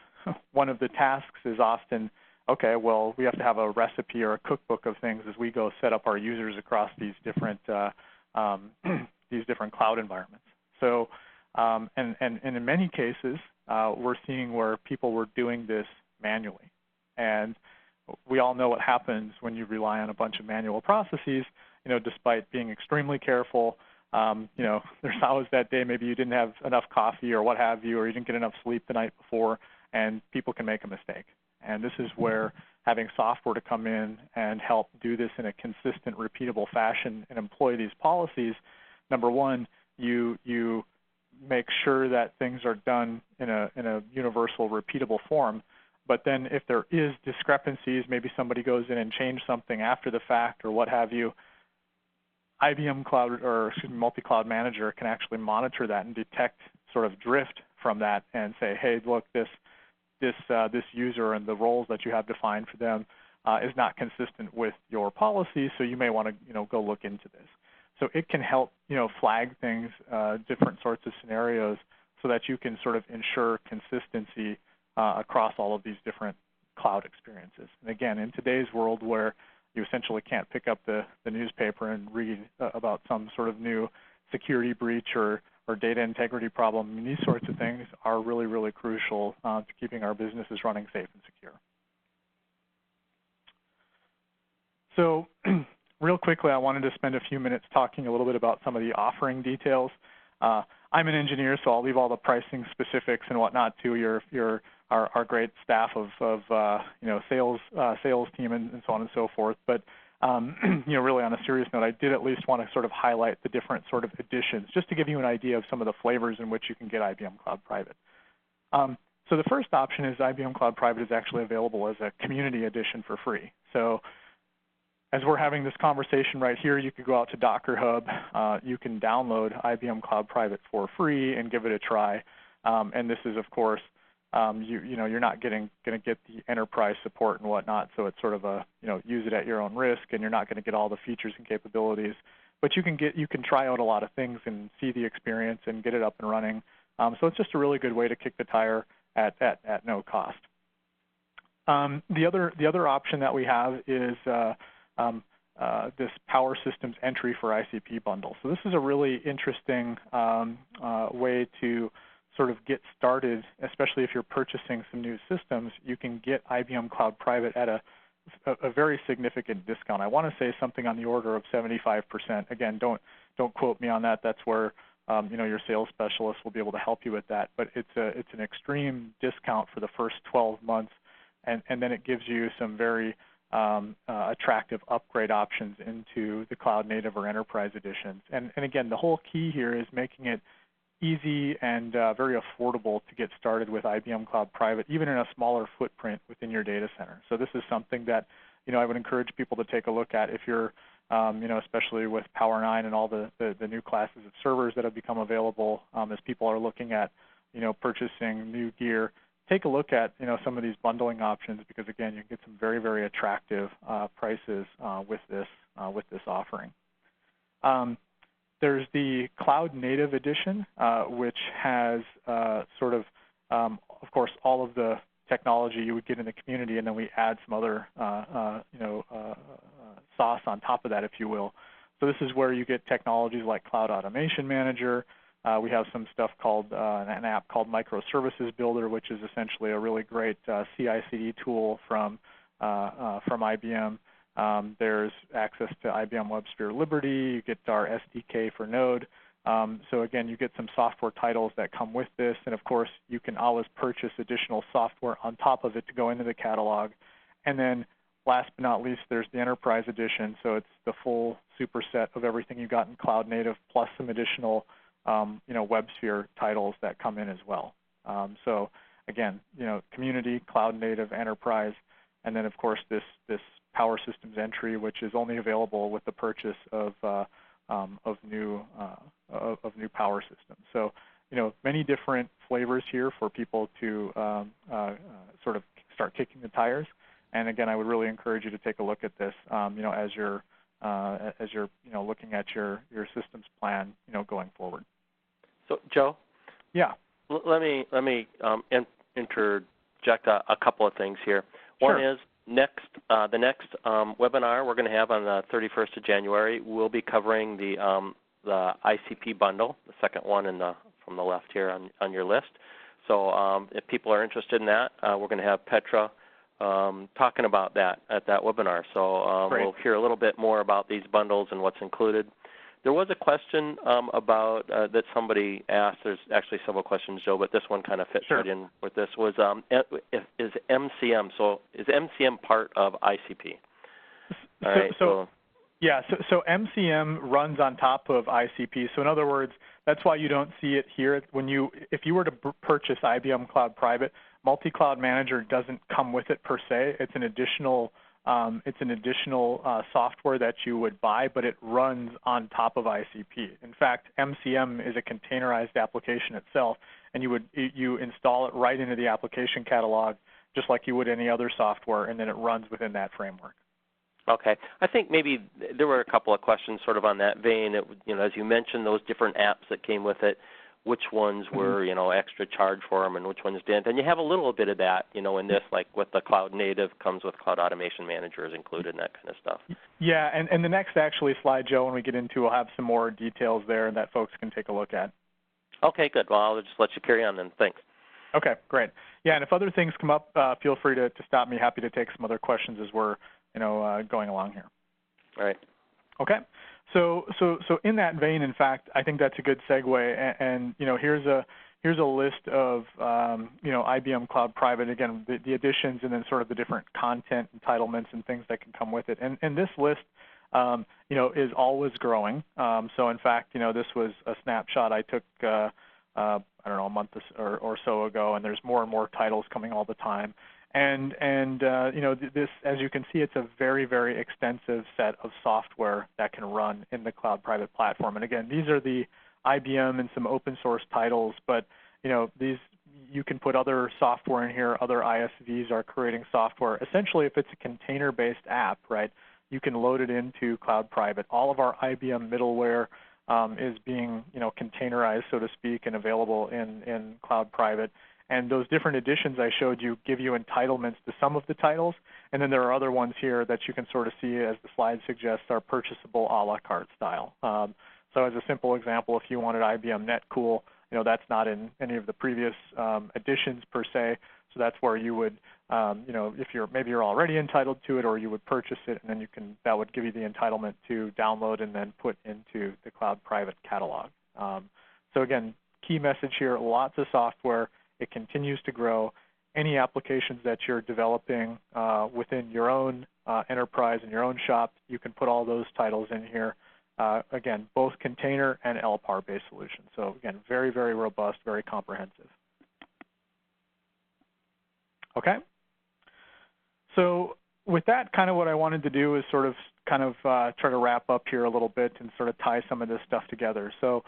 one of the tasks is often, okay, well, we have to have a recipe or a cookbook of things as we go set up our users across these different cloud environments. So, and in many cases, we're seeing where people were doing this manually. And we all know what happens when you rely on a bunch of manual processes. Despite being extremely careful, there's always that day maybe you didn't have enough coffee or what have you, or you didn't get enough sleep the night before, and people can make a mistake. And this is where having software to come in and help do this in a consistent, repeatable fashion and employ these policies, number one, you make sure that things are done in a universal, repeatable form. But then if there is discrepancies, maybe somebody goes in and changes something after the fact or what have you, IBM Cloud, or excuse me, MultiCloud Manager can actually monitor that and detect sort of drift from that and say, hey, look, this user and the roles that you have defined for them is not consistent with your policy, so you may want to go look into this. So it can help flag things, different sorts of scenarios, so that you can sort of ensure consistency across all of these different cloud experiences. And again, in today's world where you essentially can't pick up the newspaper and read about some sort of new security breach or data integrity problem, I mean, these sorts of things are really, really crucial to keeping our businesses running safe and secure. So real quickly, I wanted to spend a few minutes talking a little bit about some of the offering details. I'm an engineer, so I'll leave all the pricing specifics and whatnot to our great staff of sales team and so on and so forth. But really on a serious note, I did at least want to sort of highlight the different sort of additions, just to give you an idea of some of the flavors in which you can get IBM Cloud Private. So the first option is IBM Cloud Private is actually available as a community edition for free. So as we're having this conversation right here, you could go out to Docker Hub. You can download IBM Cloud Private for free and give it a try. And this is, of course, you're not going to get the enterprise support and whatnot, so it's sort of a use it at your own risk, and you're not going to get all the features and capabilities. But you can try out a lot of things and see the experience and get it up and running. So it's just a really good way to kick the tire at no cost. The other option that we have is this Power Systems Entry for ICP bundle. So this is a really interesting way to sort of get started, especially if you're purchasing some new systems. You can get IBM Cloud Private at a very significant discount. I want to say something on the order of 75%. Again, don't quote me on that. That's where your sales specialist will be able to help you with that. But it's an extreme discount for the first 12 months, and then it gives you some very attractive upgrade options into the Cloud Native or Enterprise editions. And again, the whole key here is making it easy and very affordable to get started with IBM Cloud Private, even in a smaller footprint within your data center. So this is something that I would encourage people to take a look at if you're, especially with Power 9 and all the new classes of servers that have become available as people are looking at purchasing new gear. Take a look at some of these bundling options, because again, you can get some very, very attractive prices with this offering. There's the Cloud Native Edition, which has of course, all of the technology you would get in the community, and then we add some other, sauce on top of that, if you will. So this is where you get technologies like Cloud Automation Manager. We have some stuff called an app called Microservices Builder, which is essentially a really great CI/CD tool from IBM. There's access to IBM WebSphere Liberty. You get our SDK for Node. So again, you get some software titles that come with this, and of course, you can always purchase additional software on top of it to go into the catalog. And then last but not least, there's the Enterprise Edition, so it's the full superset of everything you got in Cloud Native, plus some additional WebSphere titles that come in as well. So again, Community, Cloud Native, Enterprise, and then of course this Power Systems entry, which is only available with the purchase of new Power Systems. So many different flavors here for people to sort of start kicking the tires. And again, I would really encourage you to take a look at this, as you're looking at your systems plan, going forward. So, Joe. Yeah. Let me interject a couple of things here. Sure. One is the next webinar we're going to have on the 31st of January. We'll be covering the ICP bundle, the second one from the left here on your list. So if people are interested in that, we're going to have Petra talking about that at that webinar. So we'll hear a little bit more about these bundles and what's included. There was a question about that somebody asked. There's actually several questions, Joe, but this one kind of fits right in with this. Was is MCM? So is MCM part of ICP? So MCM runs on top of ICP. So in other words, that's why you don't see it here. If you were to purchase IBM Cloud Private, MultiCloud Manager doesn't come with it per se. It's an additional software that you would buy, but it runs on top of ICP. In fact, MCM is a containerized application itself, and you install it right into the application catalog, just like you would any other software, and then it runs within that framework. Okay. I think maybe there were a couple of questions sort of on that vein. As you mentioned, those different apps that came with it, which ones were, extra charge for them and which ones didn't. And you have a little bit of that, in this, like with the Cloud Native comes with Cloud Automation Manager is included and that kind of stuff. Yeah, and the next actually slide, Joe, when we get into, we'll have some more details there that folks can take a look at. Okay, good. Well, I'll just let you carry on then. Thanks. Okay, great. Yeah, and if other things come up, feel free to stop me. Happy to take some other questions as we're, going along here. All right. Okay. So in that vein, in fact, I think that's a good segue. And here's a list of IBM Cloud Private. Again, the additions and then sort of the different content entitlements and things that can come with it. And this list, is always growing. So in fact, this was a snapshot I took, I don't know, a month or so ago, and there's more and more titles coming all the time. And this, as you can see, it's a very, very extensive set of software that can run in the Cloud Private platform. And again, these are the IBM and some open source titles, but these you can put other software in here. Other ISVs are creating software. Essentially, if it's a container-based app, right, you can load it into Cloud Private. All of our IBM middleware is being containerized, so to speak, and available in Cloud Private. And those different editions I showed you give you entitlements to some of the titles, and then there are other ones here that you can sort of see, as the slide suggests, are purchasable a la carte style. So as a simple example, if you wanted IBM NetCool, that's not in any of the previous editions per se, so that's where you would, if you're already entitled to it, or you would purchase it, and then that would give you the entitlement to download and then put into the Cloud Private catalog. So again, key message here, lots of software. It continues to grow. Any applications that you're developing within your own enterprise and your own shop, you can put all those titles in here. Again, both container and LPAR-based solutions. So again, very, very robust, very comprehensive. Okay. So with that, kind of what I wanted to do is sort of try to wrap up here a little bit and sort of tie some of this stuff together. So,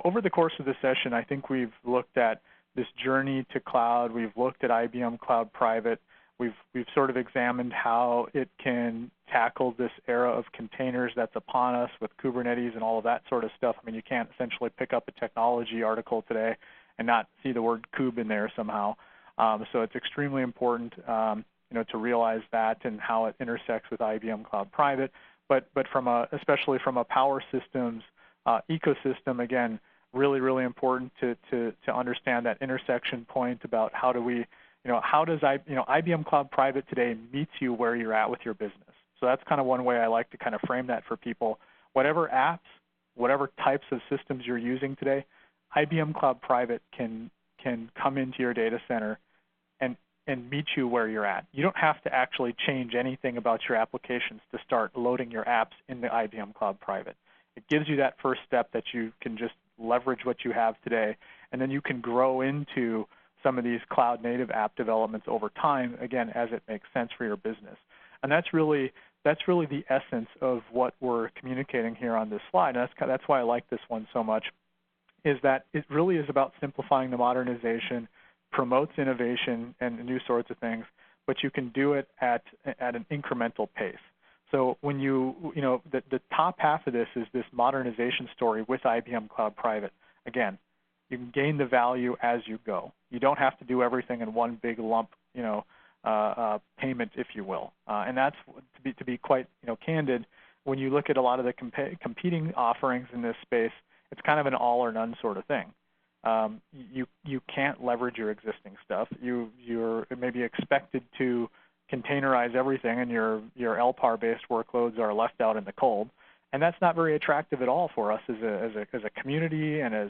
over the course of this session, I think we've looked at this journey to cloud. We've looked at IBM Cloud Private. We've sort of examined how it can tackle this era of containers that's upon us with Kubernetes and all of that sort of stuff. I mean, you can't essentially pick up a technology article today and not see the word kube in there somehow. So it's extremely important, to realize that and how it intersects with IBM Cloud Private. But especially from a Power Systems ecosystem, again, really, really important to understand that intersection point about how do we, how does IBM Cloud Private today meets you where you're at with your business. So that's kind of one way I like to kind of frame that for people. Whatever apps, whatever types of systems you're using today, IBM Cloud Private can come into your data center and meet you where you're at. You don't have to actually change anything about your applications to start loading your apps in the IBM Cloud Private. It gives you that first step that you can just leverage what you have today, and then you can grow into some of these cloud-native app developments over time, again, as it makes sense for your business. And that's really the essence of what we're communicating here on this slide. And that's why I like this one so much, is that it really is about simplifying the modernization, promotes innovation and new sorts of things, but you can do it at an incremental pace. So when the top half of this is this modernization story with IBM Cloud Private. Again, you can gain the value as you go. You don't have to do everything in one big lump, payment, if you will. And that's to be quite, candid. When you look at a lot of the competing offerings in this space, it's kind of an all or none sort of thing. You can't leverage your existing stuff. You're maybe expected to containerize everything, and your LPAR-based workloads are left out in the cold. And that's not very attractive at all for us as a community and as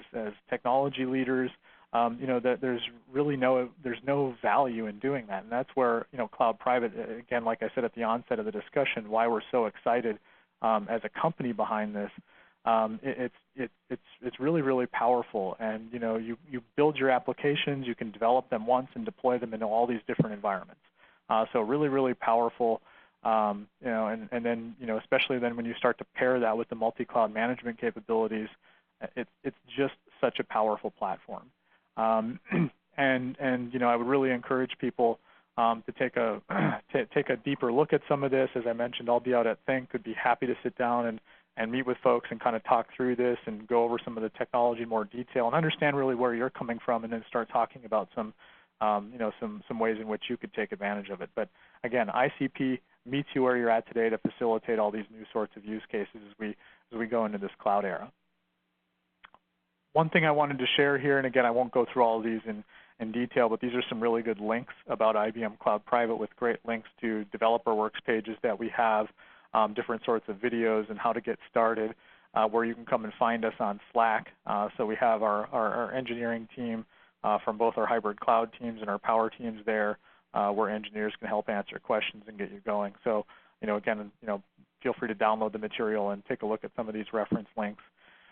technology leaders. There's really no value in doing that, and that's where Cloud Private, again, like I said at the onset of the discussion, why we're so excited as a company behind this. It's really, really powerful, and you build your applications, you can develop them once and deploy them into all these different environments. So really, really powerful. And then especially then when you start to pair that with the multi-cloud management capabilities, it's just such a powerful platform. And I would really encourage people to take a deeper look at some of this. As I mentioned, I'll be out at Think. Could be happy to sit down and meet with folks and kind of talk through this and go over some of the technology in more detail and understand really where you're coming from, and then start talking about some ways in which you could take advantage of it. But again, ICP meets you where you're at today to facilitate all these new sorts of use cases as we go into this cloud era. One thing I wanted to share here, and again, I won't go through all of these in detail, but these are some really good links about IBM Cloud Private with great links to developer works pages that we have, different sorts of videos and how to get started, where you can come and find us on Slack. So we have our engineering team from both our hybrid cloud teams and our power teams there, where engineers can help answer questions and get you going. So, again, feel free to download the material and take a look at some of these reference links.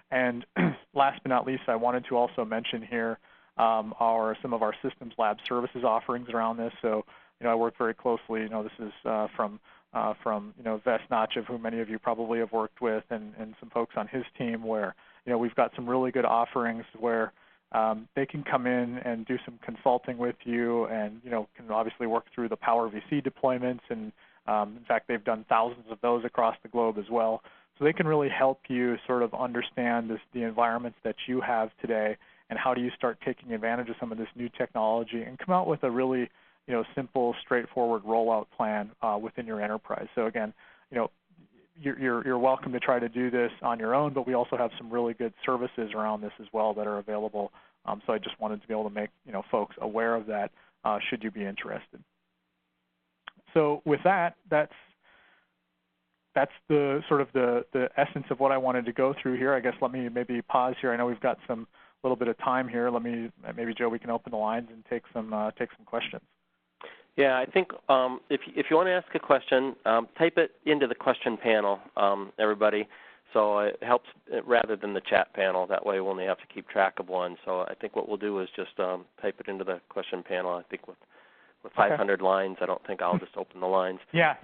And last but not least, I wanted to also mention here some of our systems lab services offerings around this. So, I work very closely. This is from Ves Nachev, who many of you probably have worked with, and some folks on his team, where we've got some really good offerings where they can come in and do some consulting with you, and can obviously work through the Power VC deployments, and in fact, they've done thousands of those across the globe as well. So they can really help you sort of understand the environments that you have today, and how do you start taking advantage of some of this new technology and come out with a really simple, straightforward rollout plan within your enterprise. So again, you're welcome to try to do this on your own, but we also have some really good services around this as well that are available. So I just wanted to be able to make folks aware of that should you be interested. So with that, that's the sort of the essence of what I wanted to go through here. I guess let me maybe pause here. I know we've got some little bit of time here. Maybe Joe, we can open the lines and take some questions. Yeah, I think if you want to ask a question, type it into the question panel, everybody. So it helps rather than the chat panel. That way we'll only have to keep track of one. So I think what we'll do is just type it into the question panel. I think with 500 lines, I don't think I'll just open the lines. Yeah.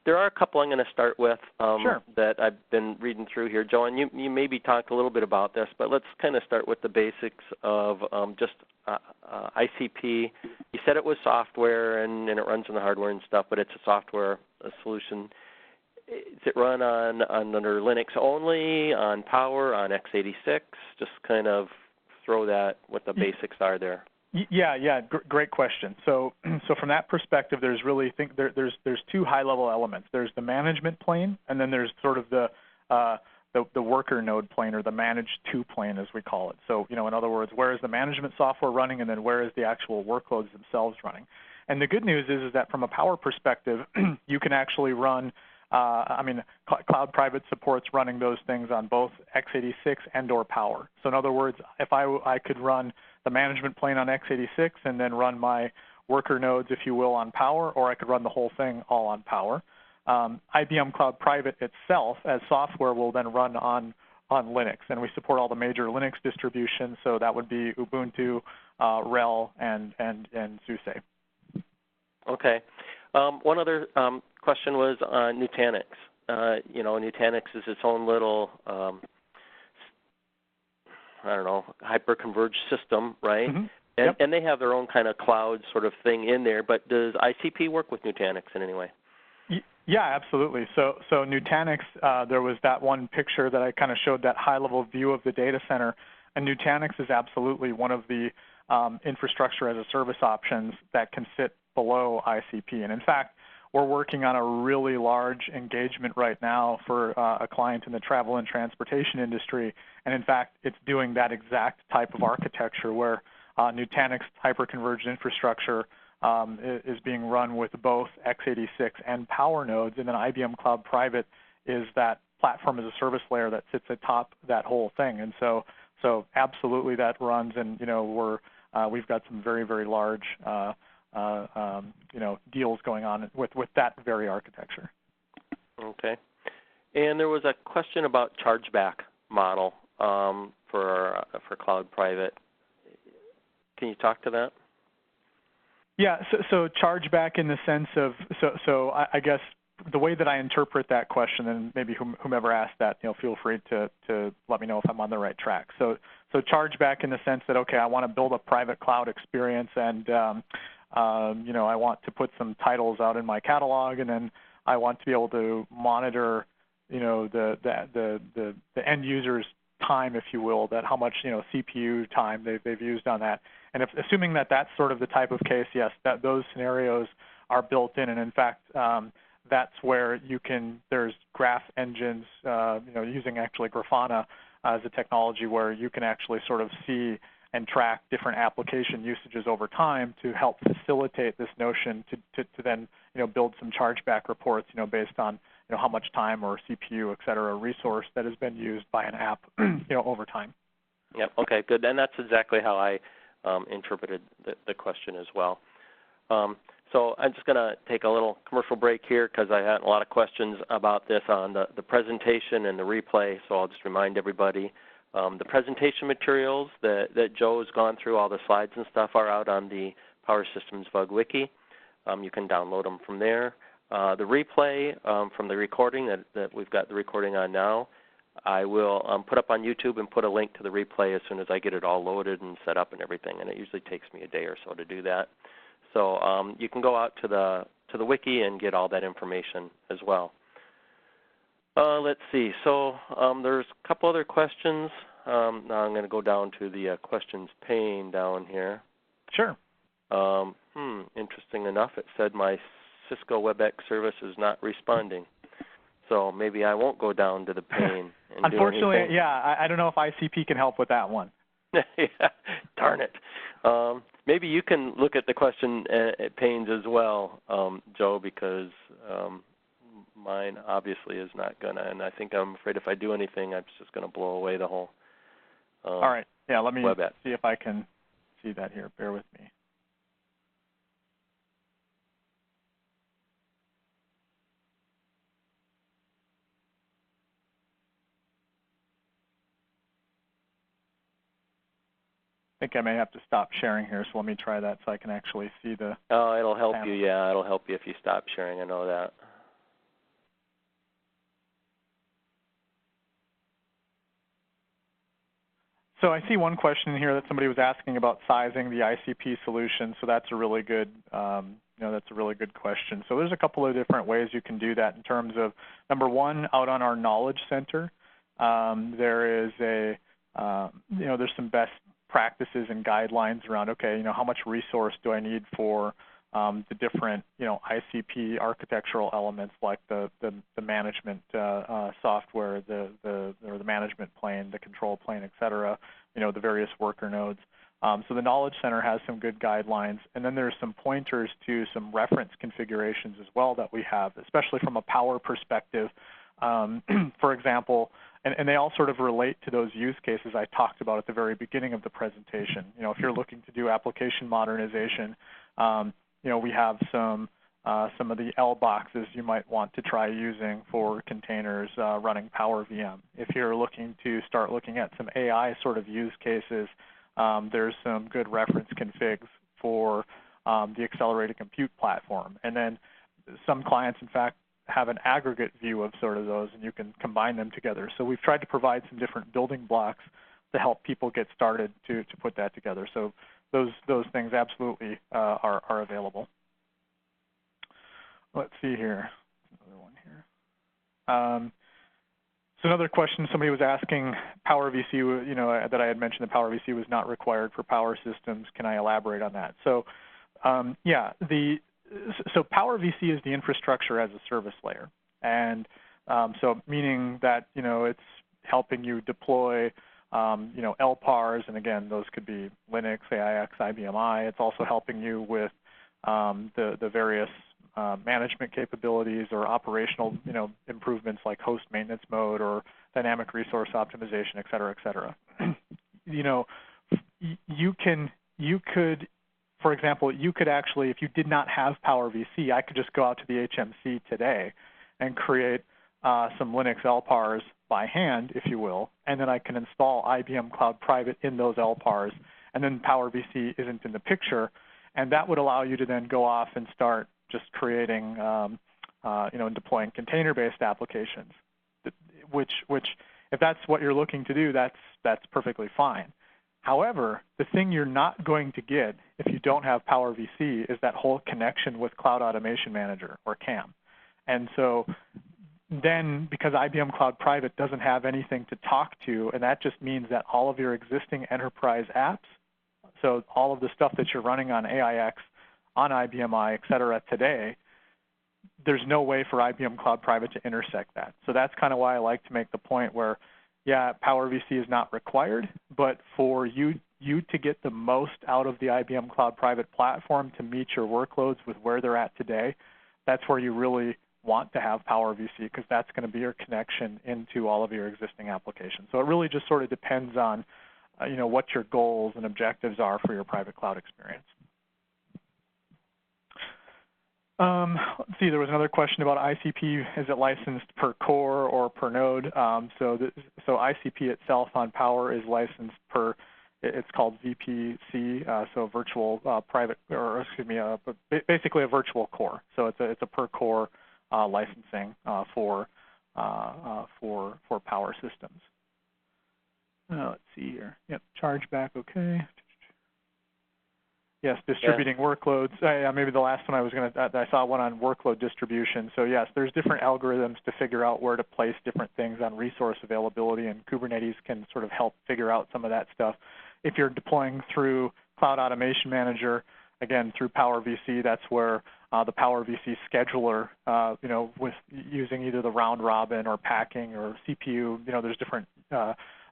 There are a couple I'm going to start with Sure. that I've been reading through here. Joe, and you maybe talked a little bit about this, but let's kind of start with the basics of just ICP. You said it was software and it runs on the hardware and stuff, but it's a software solution. Is it run under Linux only, on Power, on x86? Just kind of throw that, what the basics are there. Yeah, great question. So from that perspective, there's there's two high-level elements. There's the management plane, and then there's sort of the worker node plane, or the managed to plane, as we call it. So in other words, where is the management software running, and then where is the actual workloads themselves running? And the good news is that from a Power perspective, you can actually run Cloud Private supports running those things on both x86 and/or Power. So in other words, if I could run the management plane on x86 and then run my worker nodes, if you will, on Power, or I could run the whole thing all on Power. IBM Cloud Private itself as software will then run on Linux, and we support all the major Linux distributions, so that would be Ubuntu, RHEL, and SUSE. Okay. One other question was on Nutanix. Nutanix is its own little, hyper-converged system, right? Mm-hmm. Yep. And they have their own kind of cloud sort of thing in there, but does ICP work with Nutanix in any way? Yeah, absolutely. So Nutanix, there was that one picture that I kind of showed that high-level view of the data center, and Nutanix is absolutely one of the infrastructure as a service options that can sit below ICP. And in fact, we're working on a really large engagement right now for a client in the travel and transportation industry, and in fact, it's doing that exact type of architecture where Nutanix hyperconverged infrastructure is being run with both x86 and Power nodes, and then IBM Cloud Private is that platform as a service layer that sits atop that whole thing. And so absolutely that runs, and we've got some very, very large deals going on with that very architecture. Okay. And there was a question about chargeback model for Cloud Private. Can you talk to that? Yeah, so chargeback in the sense of, I guess the way that I interpret that question, and maybe whomever asked that, feel free to let me know if I'm on the right track. So chargeback in the sense that, okay, I want to build a private cloud experience, and I want to put some titles out in my catalog, and then I want to be able to monitor, the end user's time, if you will, that how much CPU time they've used on that. And assuming that that's sort of the type of case, yes, that those scenarios are built in, and in fact, that's where there's graph engines, using actually Grafana as a technology where you can actually sort of see and track different application usages over time to help facilitate this notion to then build some chargeback reports based on how much time or CPU, et cetera, resource that has been used by an app over time. Yep. Okay. Good. And that's exactly how I interpreted the question as well. So I'm just going to take a little commercial break here because I had a lot of questions about this on the presentation and the replay. So I'll just remind everybody. The presentation materials that Joe has gone through, all the slides and stuff, are out on the Power Systems Bug Wiki. You can download them from there. The replay from the recording that we've got the recording on now, I will put up on YouTube and put a link to the replay as soon as I get it all loaded and set up and everything. And it usually takes me a day or so to do that. So you can go out to the wiki and get all that information as well. Let's see. So there's a couple other questions. Now I'm going to go down to the questions pane down here. Sure. Interesting enough, it said my Cisco WebEx service is not responding. So maybe I won't go down to the pane. And unfortunately, do anything. Yeah, I don't know if ICP can help with that one. Yeah, darn it. Maybe you can look at the question panes as well, Joe, because mine obviously is not going to, and I think I'm afraid if I do anything, it's just going to blow away the whole all right. Yeah, let me WebEx. see if I can see that here. Bear with me. I think I may have to stop sharing here, so let me try that so I can actually see the... Oh, it'll help you, yeah. It'll help you if you stop sharing. I know that. So I see one question here that somebody was asking about sizing the ICP solution. So that's a really good, that's a really good question. So there's a couple of different ways you can do that in terms of, number one, out on our Knowledge Center, there is there's some best practices and guidelines around, okay, how much resource do I need for the different, ICP architectural elements like the management software, the management plane, the control plane, et cetera, the various worker nodes. So the Knowledge Center has some good guidelines, and then there's some pointers to some reference configurations as well that we have, especially from a power perspective. For example, and they all sort of relate to those use cases I talked about at the very beginning of the presentation. If you're looking to do application modernization, we have some of the L boxes you might want to try using for containers running Power VM. If you're looking to start looking at some AI sort of use cases, there's some good reference configs for the accelerated compute platform. And then some clients, in fact, have an aggregate view of sort of those, and you can combine them together. So we've tried to provide some different building blocks to help people get started to put that together. So those things absolutely are available. Let's see here. Another one here. So another question somebody was asking, Power VC, that I had mentioned that Power VC was not required for power systems. Can I elaborate on that? So so Power VC is the infrastructure as a service layer. And so meaning that, it's helping you deploy, LPARs, and again, those could be Linux, AIX, IBM I. It's also helping you with the various management capabilities or operational, improvements like host maintenance mode or dynamic resource optimization, et cetera, et cetera. You could, for example, you could actually, if you did not have Power VC, I could just go out to the HMC today and create some Linux LPARs by hand, if you will, and then I can install IBM Cloud Private in those LPARs, and then Power VC isn't in the picture, and that would allow you to then go off and start just creating, and deploying container-based applications, which if that's what you're looking to do, that's perfectly fine. However, the thing you're not going to get if you don't have Power VC is that whole connection with Cloud Automation Manager, or CAM. And so then, because IBM Cloud Private doesn't have anything to talk to, and that just means that all of your existing enterprise apps, so all of the stuff that you're running on AIX, on IBM I, et cetera, today, there's no way for IBM Cloud Private to intersect that. So that's kind of why I like to make the point where, yeah, Power VC is not required, but for you to get the most out of the IBM Cloud Private platform to meet your workloads with where they're at today, that's where you really want to have Power VC, because that's going to be your connection into all of your existing applications. So it really just sort of depends on, what your goals and objectives are for your private cloud experience. Let's see, there was another question about ICP. Is it licensed per core or per node? So ICP itself on Power is licensed per, it's called VPC, so virtual private, or excuse me, basically a virtual core. So it's a per core licensing for Power systems. Let's see here. Yep, chargeback, okay. Yes, distributing workloads. Maybe the last one I saw one on workload distribution. So yes, there's different algorithms to figure out where to place different things on resource availability, and Kubernetes can sort of help figure out some of that stuff. If you're deploying through Cloud Automation Manager, again, through Power VC, that's where the Power VC scheduler, with using either the round robin or packing or CPU,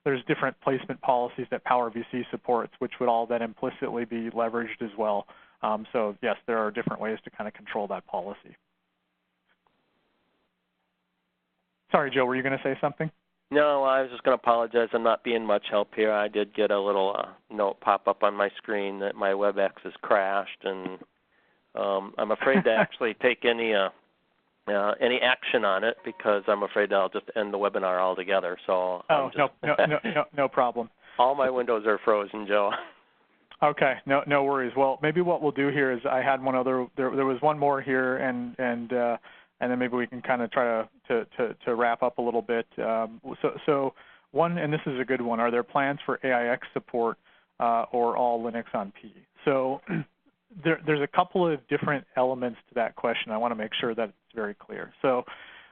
there's different placement policies that Power VC supports, which would all then implicitly be leveraged as well. So yes, there are different ways to kind of control that policy. Sorry, Joe, were you going to say something? No, I was just going to apologize. I'm not being much help here. I did get a little note pop up on my screen that my WebEx has crashed, and I'm afraid to actually take any action on it, because I'm afraid I'll just end the webinar altogether. So no problem. All my windows are frozen, Joe. Okay, no worries. Well, maybe what we'll do here is I had one other. There was one more here, and then maybe we can kind of try to wrap up a little bit. So one, and this is a good one. Are there plans for AIX support or all Linux on P? So there's a couple of different elements to that question. I want to make sure that it's very clear. So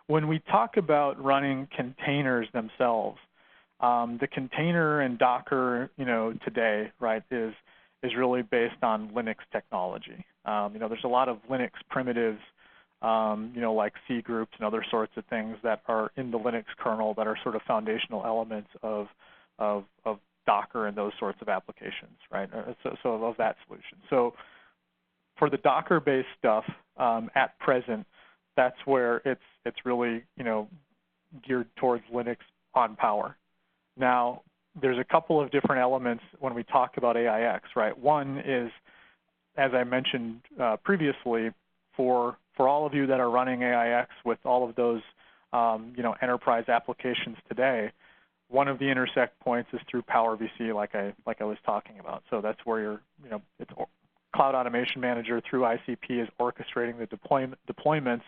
when we talk about running containers themselves, the container and Docker, today, right, is really based on Linux technology. There's a lot of Linux primitives, like C groups and other sorts of things that are in the Linux kernel that are sort of foundational elements of Docker and those sorts of applications, right? So of that solution. So for the Docker-based stuff at present, that's where it's really geared towards Linux on Power. Now, there's a couple of different elements when we talk about AIX, right? One is, as I mentioned previously, for all of you that are running AIX with all of those enterprise applications today, one of the intersect points is through Power VC, like I was talking about. So that's where it's Cloud Automation Manager through ICP is orchestrating the deployments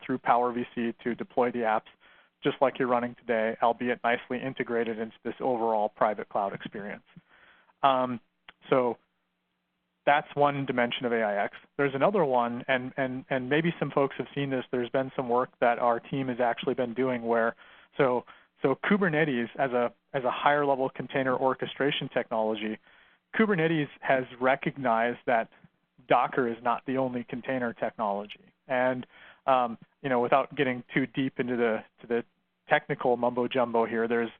through Power VC to deploy the apps just like you're running today, albeit nicely integrated into this overall private cloud experience. So that's one dimension of AIX. There's another one, and maybe some folks have seen this. There's been some work that our team has actually been doing where, so Kubernetes as a higher level container orchestration technology, Kubernetes has recognized that Docker is not the only container technology. And without getting too deep into the technical mumbo jumbo here, there's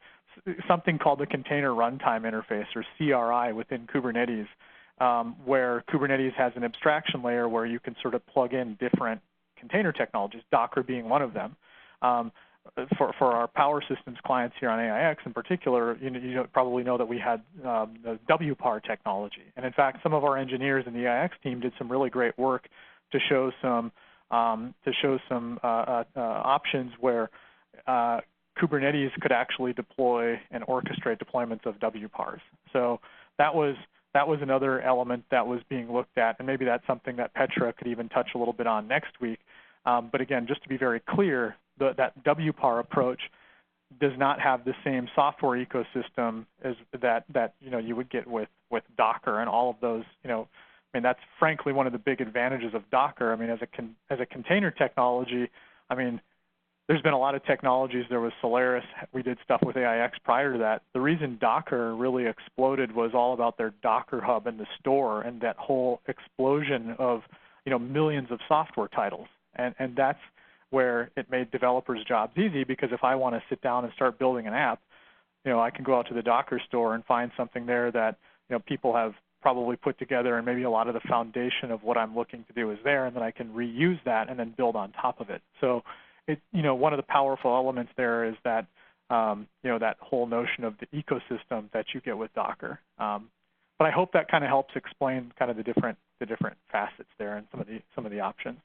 something called the Container Runtime Interface, or CRI, within Kubernetes, where Kubernetes has an abstraction layer where you can sort of plug in different container technologies, Docker being one of them. For our Power Systems clients here on AIX in particular, you probably know that we had the WPAR technology. And in fact, some of our engineers in the AIX team did some really great work to show some options where Kubernetes could actually deploy and orchestrate deployments of WPARs. So that was another element that was being looked at, and maybe that's something that Petra could even touch a little bit on next week. But again, just to be very clear, that WPAR approach does not have the same software ecosystem as that you would get with Docker and all of those. That's frankly one of the big advantages of Docker. As a container technology, there's been a lot of technologies. There was Solaris. We did stuff with AIX prior to that. The reason Docker really exploded was all about their Docker Hub and the store and that whole explosion of millions of software titles. And that's where it made developers' jobs easy, because if I want to sit down and start building an app, I can go out to the Docker store and find something there that people have probably put together, and maybe a lot of the foundation of what I'm looking to do is there, and then I can reuse that and then build on top of it. So one of the powerful elements there is that that whole notion of the ecosystem that you get with Docker. But I hope that kind of helps explain kind of the different facets there and some of the options.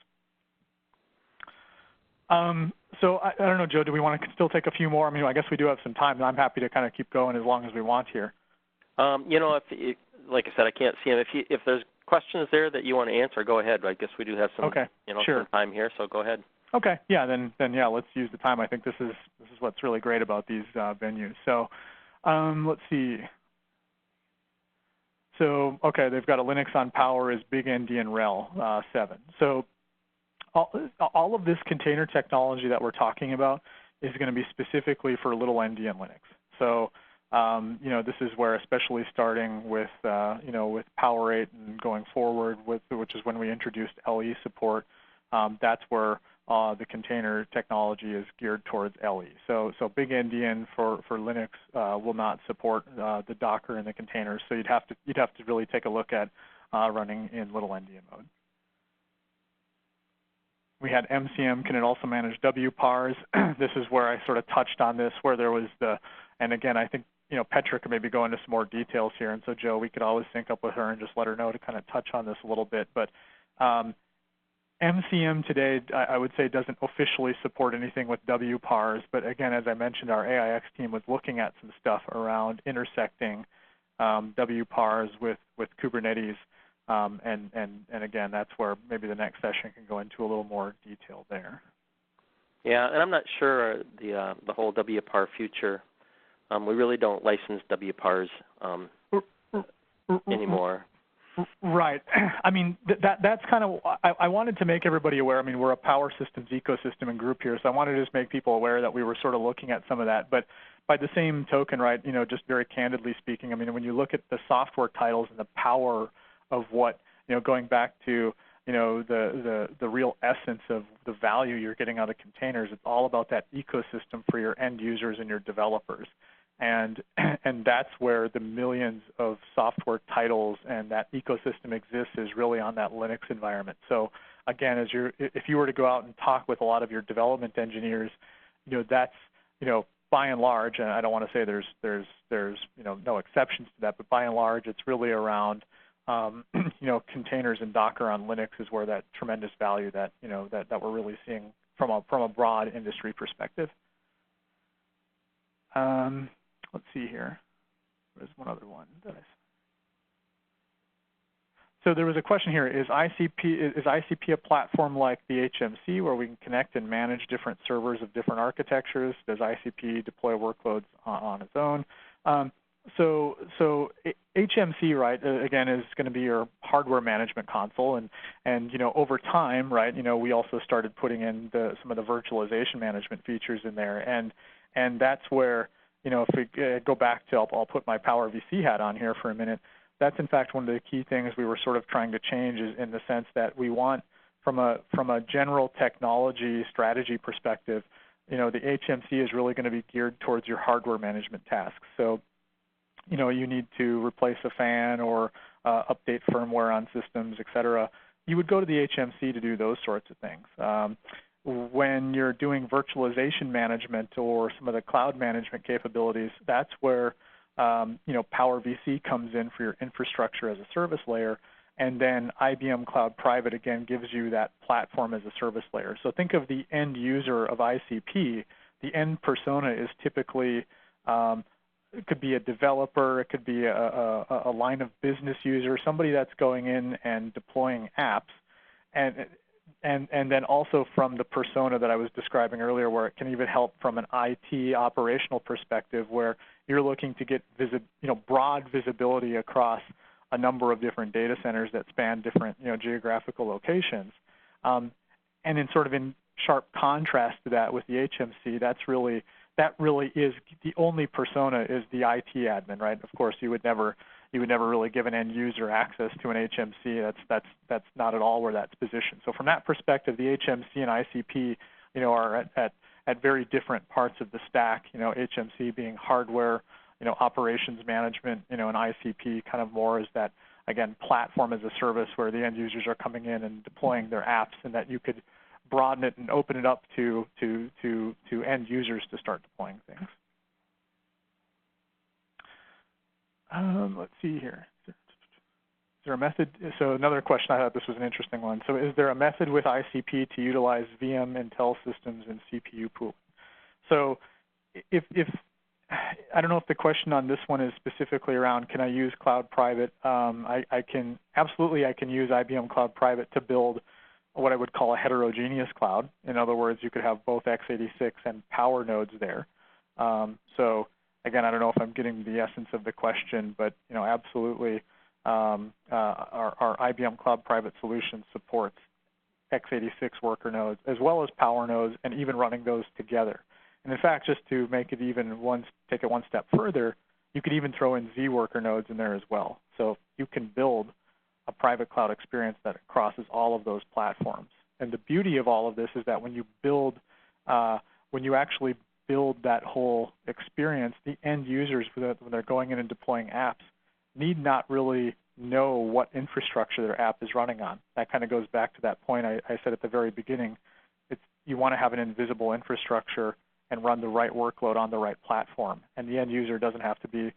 So I don't know, Joe, do we want to still take a few more? I guess we do have some time, and I'm happy to kind of keep going as long as we want here. If like I said, I can't see them. If there's questions there that you want to answer, go ahead. I guess we do have some, sure. some time here, so go ahead. Okay, yeah, then yeah, let's use the time. I think this is what's really great about these venues. So let's see. So okay, they've got a Linux on Power is Big Endian RHEL 7. So all of this container technology that we're talking about is going to be specifically for little endian Linux. So this is where, especially starting with with Power 8 and going forward, which is when we introduced LE support, that's where the container technology is geared towards LE. So Big Endian for Linux will not support the Docker and the containers. So you'd have to really take a look at running in little endian mode. We had MCM. Can it also manage WPARs? This is where I sort of touched on this, where there was and again, I think Petra could maybe go into some more details here. And so Joe, we could always sync up with her and just let her know to kind of touch on this a little bit. But MCM today, I would say, doesn't officially support anything with WPARs. But again, as I mentioned, our AIX team was looking at some stuff around intersecting WPARs with Kubernetes. And again, that's where maybe the next session can go into a little more detail there. Yeah, and I'm not sure the whole WPAR future. We really don't license WPARs anymore. Right. That's kind of, I wanted to make everybody aware. We're a Power Systems ecosystem and group here, so I wanted to just make people aware that we were sort of looking at some of that. But by the same token, right, just very candidly speaking, when you look at the software titles and the power of what, going back to, the real essence of the value you're getting out of containers, it's all about that ecosystem for your end users and your developers. And that's where the millions of software titles and that ecosystem exists, is really on that Linux environment. So again, if you were to go out and talk with a lot of your development engineers, that's by and large, and I don't want to say there's no exceptions to that, but by and large, it's really around containers and Docker on Linux is where that tremendous value that that we're really seeing from a broad industry perspective. Let's see here. There's one other one that I saw. So there was a question here: Is ICP a platform like the HMC where we can connect and manage different servers of different architectures? Does ICP deploy workloads on its own? So HMC, right, again, is going to be your hardware management console, and over time, right, we also started putting in some of the virtualization management features in there, and that's where, if we go back to, I'll put my Power VC hat on here for a minute. That's in fact one of the key things we were sort of trying to change, is in the sense that we want, from a general technology strategy perspective, the HMC is really going to be geared towards your hardware management tasks. So you need to replace a fan or update firmware on systems, et cetera. You would go to the HMC to do those sorts of things. When you're doing virtualization management or some of the cloud management capabilities, that's where Power VC comes in for your infrastructure as a service layer, and then IBM Cloud Private again gives you that platform as a service layer. So think of the end user of ICP. The end persona is typically it could be a developer, it could be a line of business user, somebody that's going in and deploying apps, and then also from the persona that I was describing earlier, where it can even help from an IT operational perspective, where you're looking to get broad visibility across a number of different data centers that span different geographical locations. And in sharp contrast to that with the HMC, that really is the only persona is the IT admin, right? Of course, you would never really give an end user access to an HMC. That's not at all where that's positioned. So from that perspective, the HMC and ICP, are at very different parts of the stack. HMC being hardware, operations management, and ICP kind of more as that, again, platform as a service where the end users are coming in and deploying their apps, and that you could broaden it and open it up to end users to start deploying things. Let's see here. Is there a method? So another question, I thought this was an interesting one. So is there a method with ICP to utilize VM Intel systems and CPU pooling? So if I don't know if the question on this one is specifically around, can I use Cloud Private? I can use IBM Cloud Private to build what I would call a heterogeneous cloud. In other words, you could have both x86 and Power nodes there. So again, I don't know if I'm getting the essence of the question, but absolutely, our IBM Cloud Private solution supports x86 worker nodes as well as Power nodes, and even running those together. And in fact, just to make it take it one step further, you could even throw in Z worker nodes in there as well. So you can build a private cloud experience that crosses all of those platforms. And the beauty of all of this is that when you actually build that whole experience, the end users, when they're going in and deploying apps, need not really know what infrastructure their app is running on. That kind of goes back to that point I said at the very beginning. You want to have an invisible infrastructure and run the right workload on the right platform. And the end user doesn't have to be,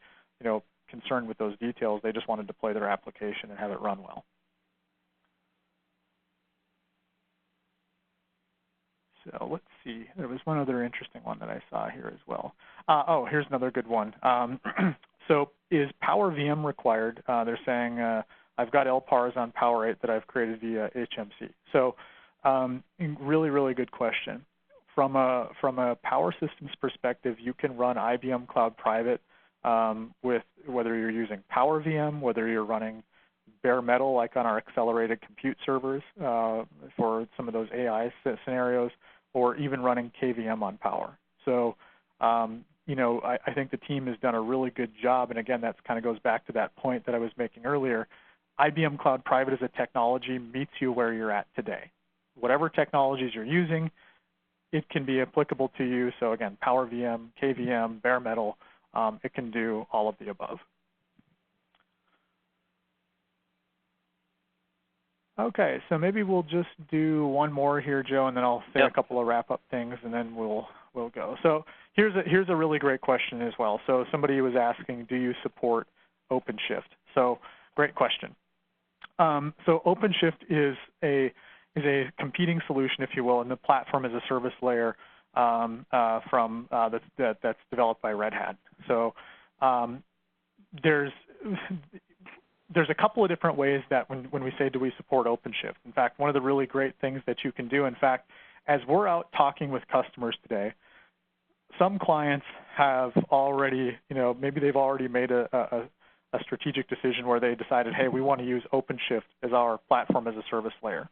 concerned with those details. They just want to deploy their application and have it run well. So let's see. There was one other interesting one that I saw here as well. Here's another good one. So is Power VM required? They're saying I've got LPARs on Power 8 that I've created via HMC. So really, really good question. From a Power Systems perspective, you can run IBM Cloud Private with whether you're using Power VM, whether you're running bare metal like on our accelerated compute servers for some of those AI scenarios, or even running KVM on Power. So, I think the team has done a really good job. And again, that kind of goes back to that point that I was making earlier. IBM Cloud Private as a technology meets you where you're at today. Whatever technologies you're using, it can be applicable to you. So again, Power VM, KVM, bare metal, it can do all of the above. Okay, so maybe we'll just do one more here, Joe, and then I'll say a couple of wrap-up things, and then we'll go. So here's a really great question as well. So somebody was asking, do you support OpenShift? So great question. So OpenShift is a competing solution, if you will, in the platform as a service layer that's developed by Red Hat. So there's a couple of different ways that when we say, do we support OpenShift? In fact, one of the really great things that you can do, in fact, as we're out talking with customers today, some clients have already, maybe they've already made a strategic decision where they decided, hey, we want to use OpenShift as our platform as a service layer.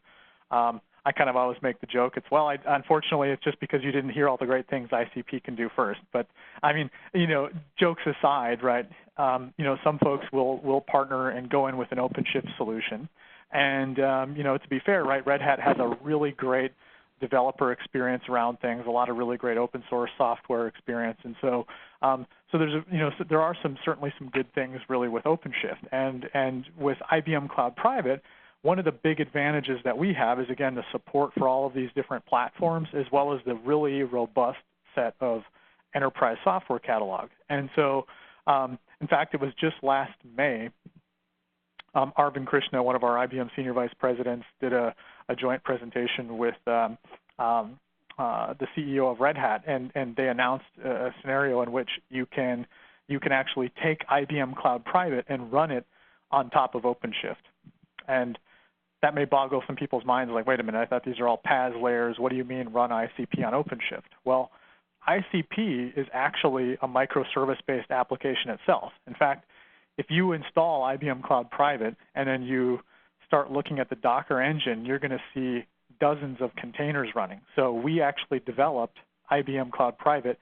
I kind of always make the joke, unfortunately, it's just because you didn't hear all the great things ICP can do first. But I mean, jokes aside, right? Some folks will partner and go in with an OpenShift solution. And, to be fair, right, Red Hat has a really great developer experience around things, a lot of really great open source software experience. And so, there are certainly some good things really with OpenShift. And with IBM Cloud Private, one of the big advantages that we have is, again, the support for all of these different platforms, as well as the really robust set of enterprise software catalog. And so, in fact, it was just last May, Arvind Krishna, one of our IBM senior vice presidents, did a joint presentation with the CEO of Red Hat, and they announced a scenario in which you can actually take IBM Cloud Private and run it on top of OpenShift. And that may boggle some people's minds, like, wait a minute, I thought these are all PaaS layers. What do you mean run ICP on OpenShift? Well, ICP is actually a microservice-based application itself. In fact, if you install IBM Cloud Private and then you start looking at the Docker engine, you're going to see dozens of containers running. So we actually developed IBM Cloud Private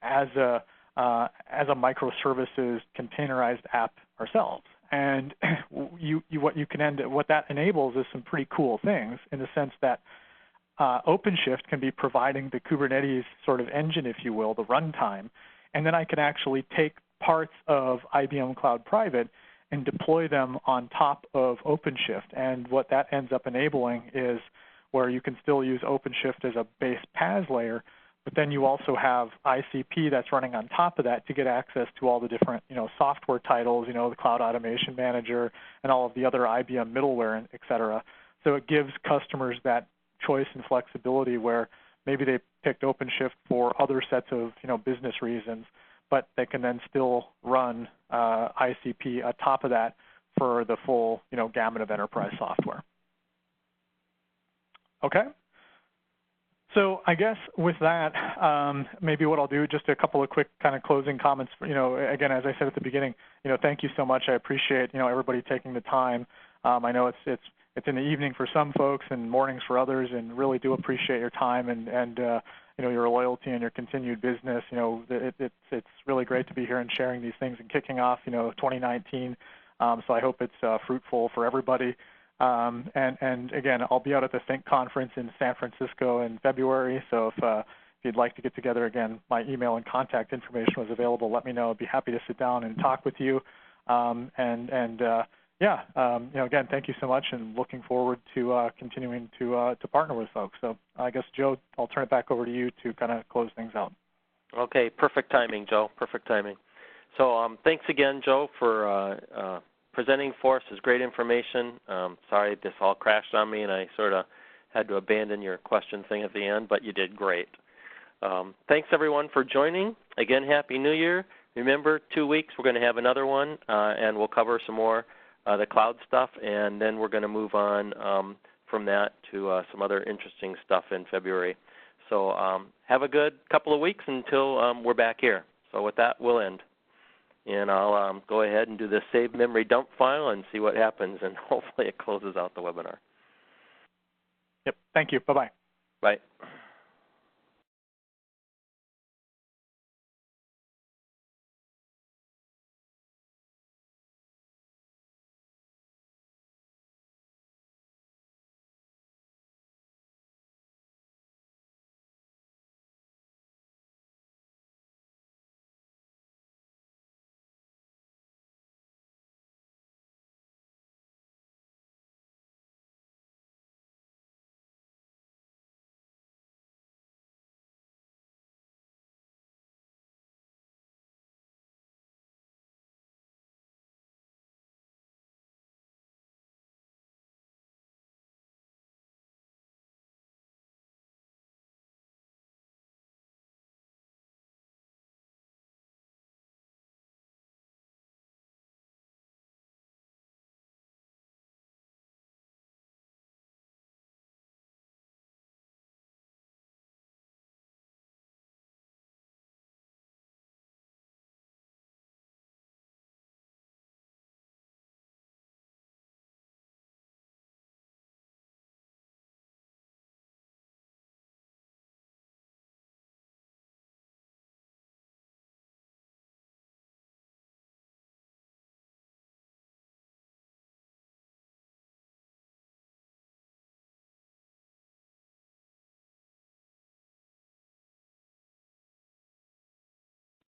as a microservices containerized app ourselves. And what that enables is some pretty cool things, in the sense that OpenShift can be providing the Kubernetes sort of engine, if you will, the runtime, and then I can actually take parts of IBM Cloud Private and deploy them on top of OpenShift. And what that ends up enabling is where you can still use OpenShift as a base PaaS layer, but then you also have ICP that's running on top of that to get access to all the different, software titles, the Cloud Automation Manager and all of the other IBM middleware, et cetera. So it gives customers that choice and flexibility where maybe they picked OpenShift for other sets of, business reasons, but they can then still run ICP on top of that for the full, gamut of enterprise software. Okay. So I guess with that, maybe what I'll do, just a couple of quick kind of closing comments. Again, as I said at the beginning, thank you so much. I appreciate, everybody taking the time. I know it's in the evening for some folks and mornings for others, and really do appreciate your time and your loyalty and your continued business. It's really great to be here and sharing these things and kicking off, 2019. So I hope it's fruitful for everybody. And again, I'll be out at the Think conference in San Francisco in February. So if you'd like to get together, again, my email and contact information was available. Let me know. I'd be happy to sit down and talk with you. Again, thank you so much, and looking forward to continuing to partner with folks. So I guess, Joe, I'll turn it back over to you to kind of close things out. Okay, perfect timing, Joe. Perfect timing. So thanks again, Joe, for presenting for us. Is great information. Sorry this all crashed on me and I sort of had to abandon your question thing at the end, but you did great. Thanks, everyone, for joining. Again, Happy New Year. Remember, 2 weeks we're going to have another one, and we'll cover some more the cloud stuff, and then we're going to move on from that to some other interesting stuff in February. So have a good couple of weeks until we're back here. So with that, we'll end. And I'll go ahead and do the save memory dump file and see what happens, and hopefully it closes out the webinar. Yep. Thank you. Bye-bye. Bye.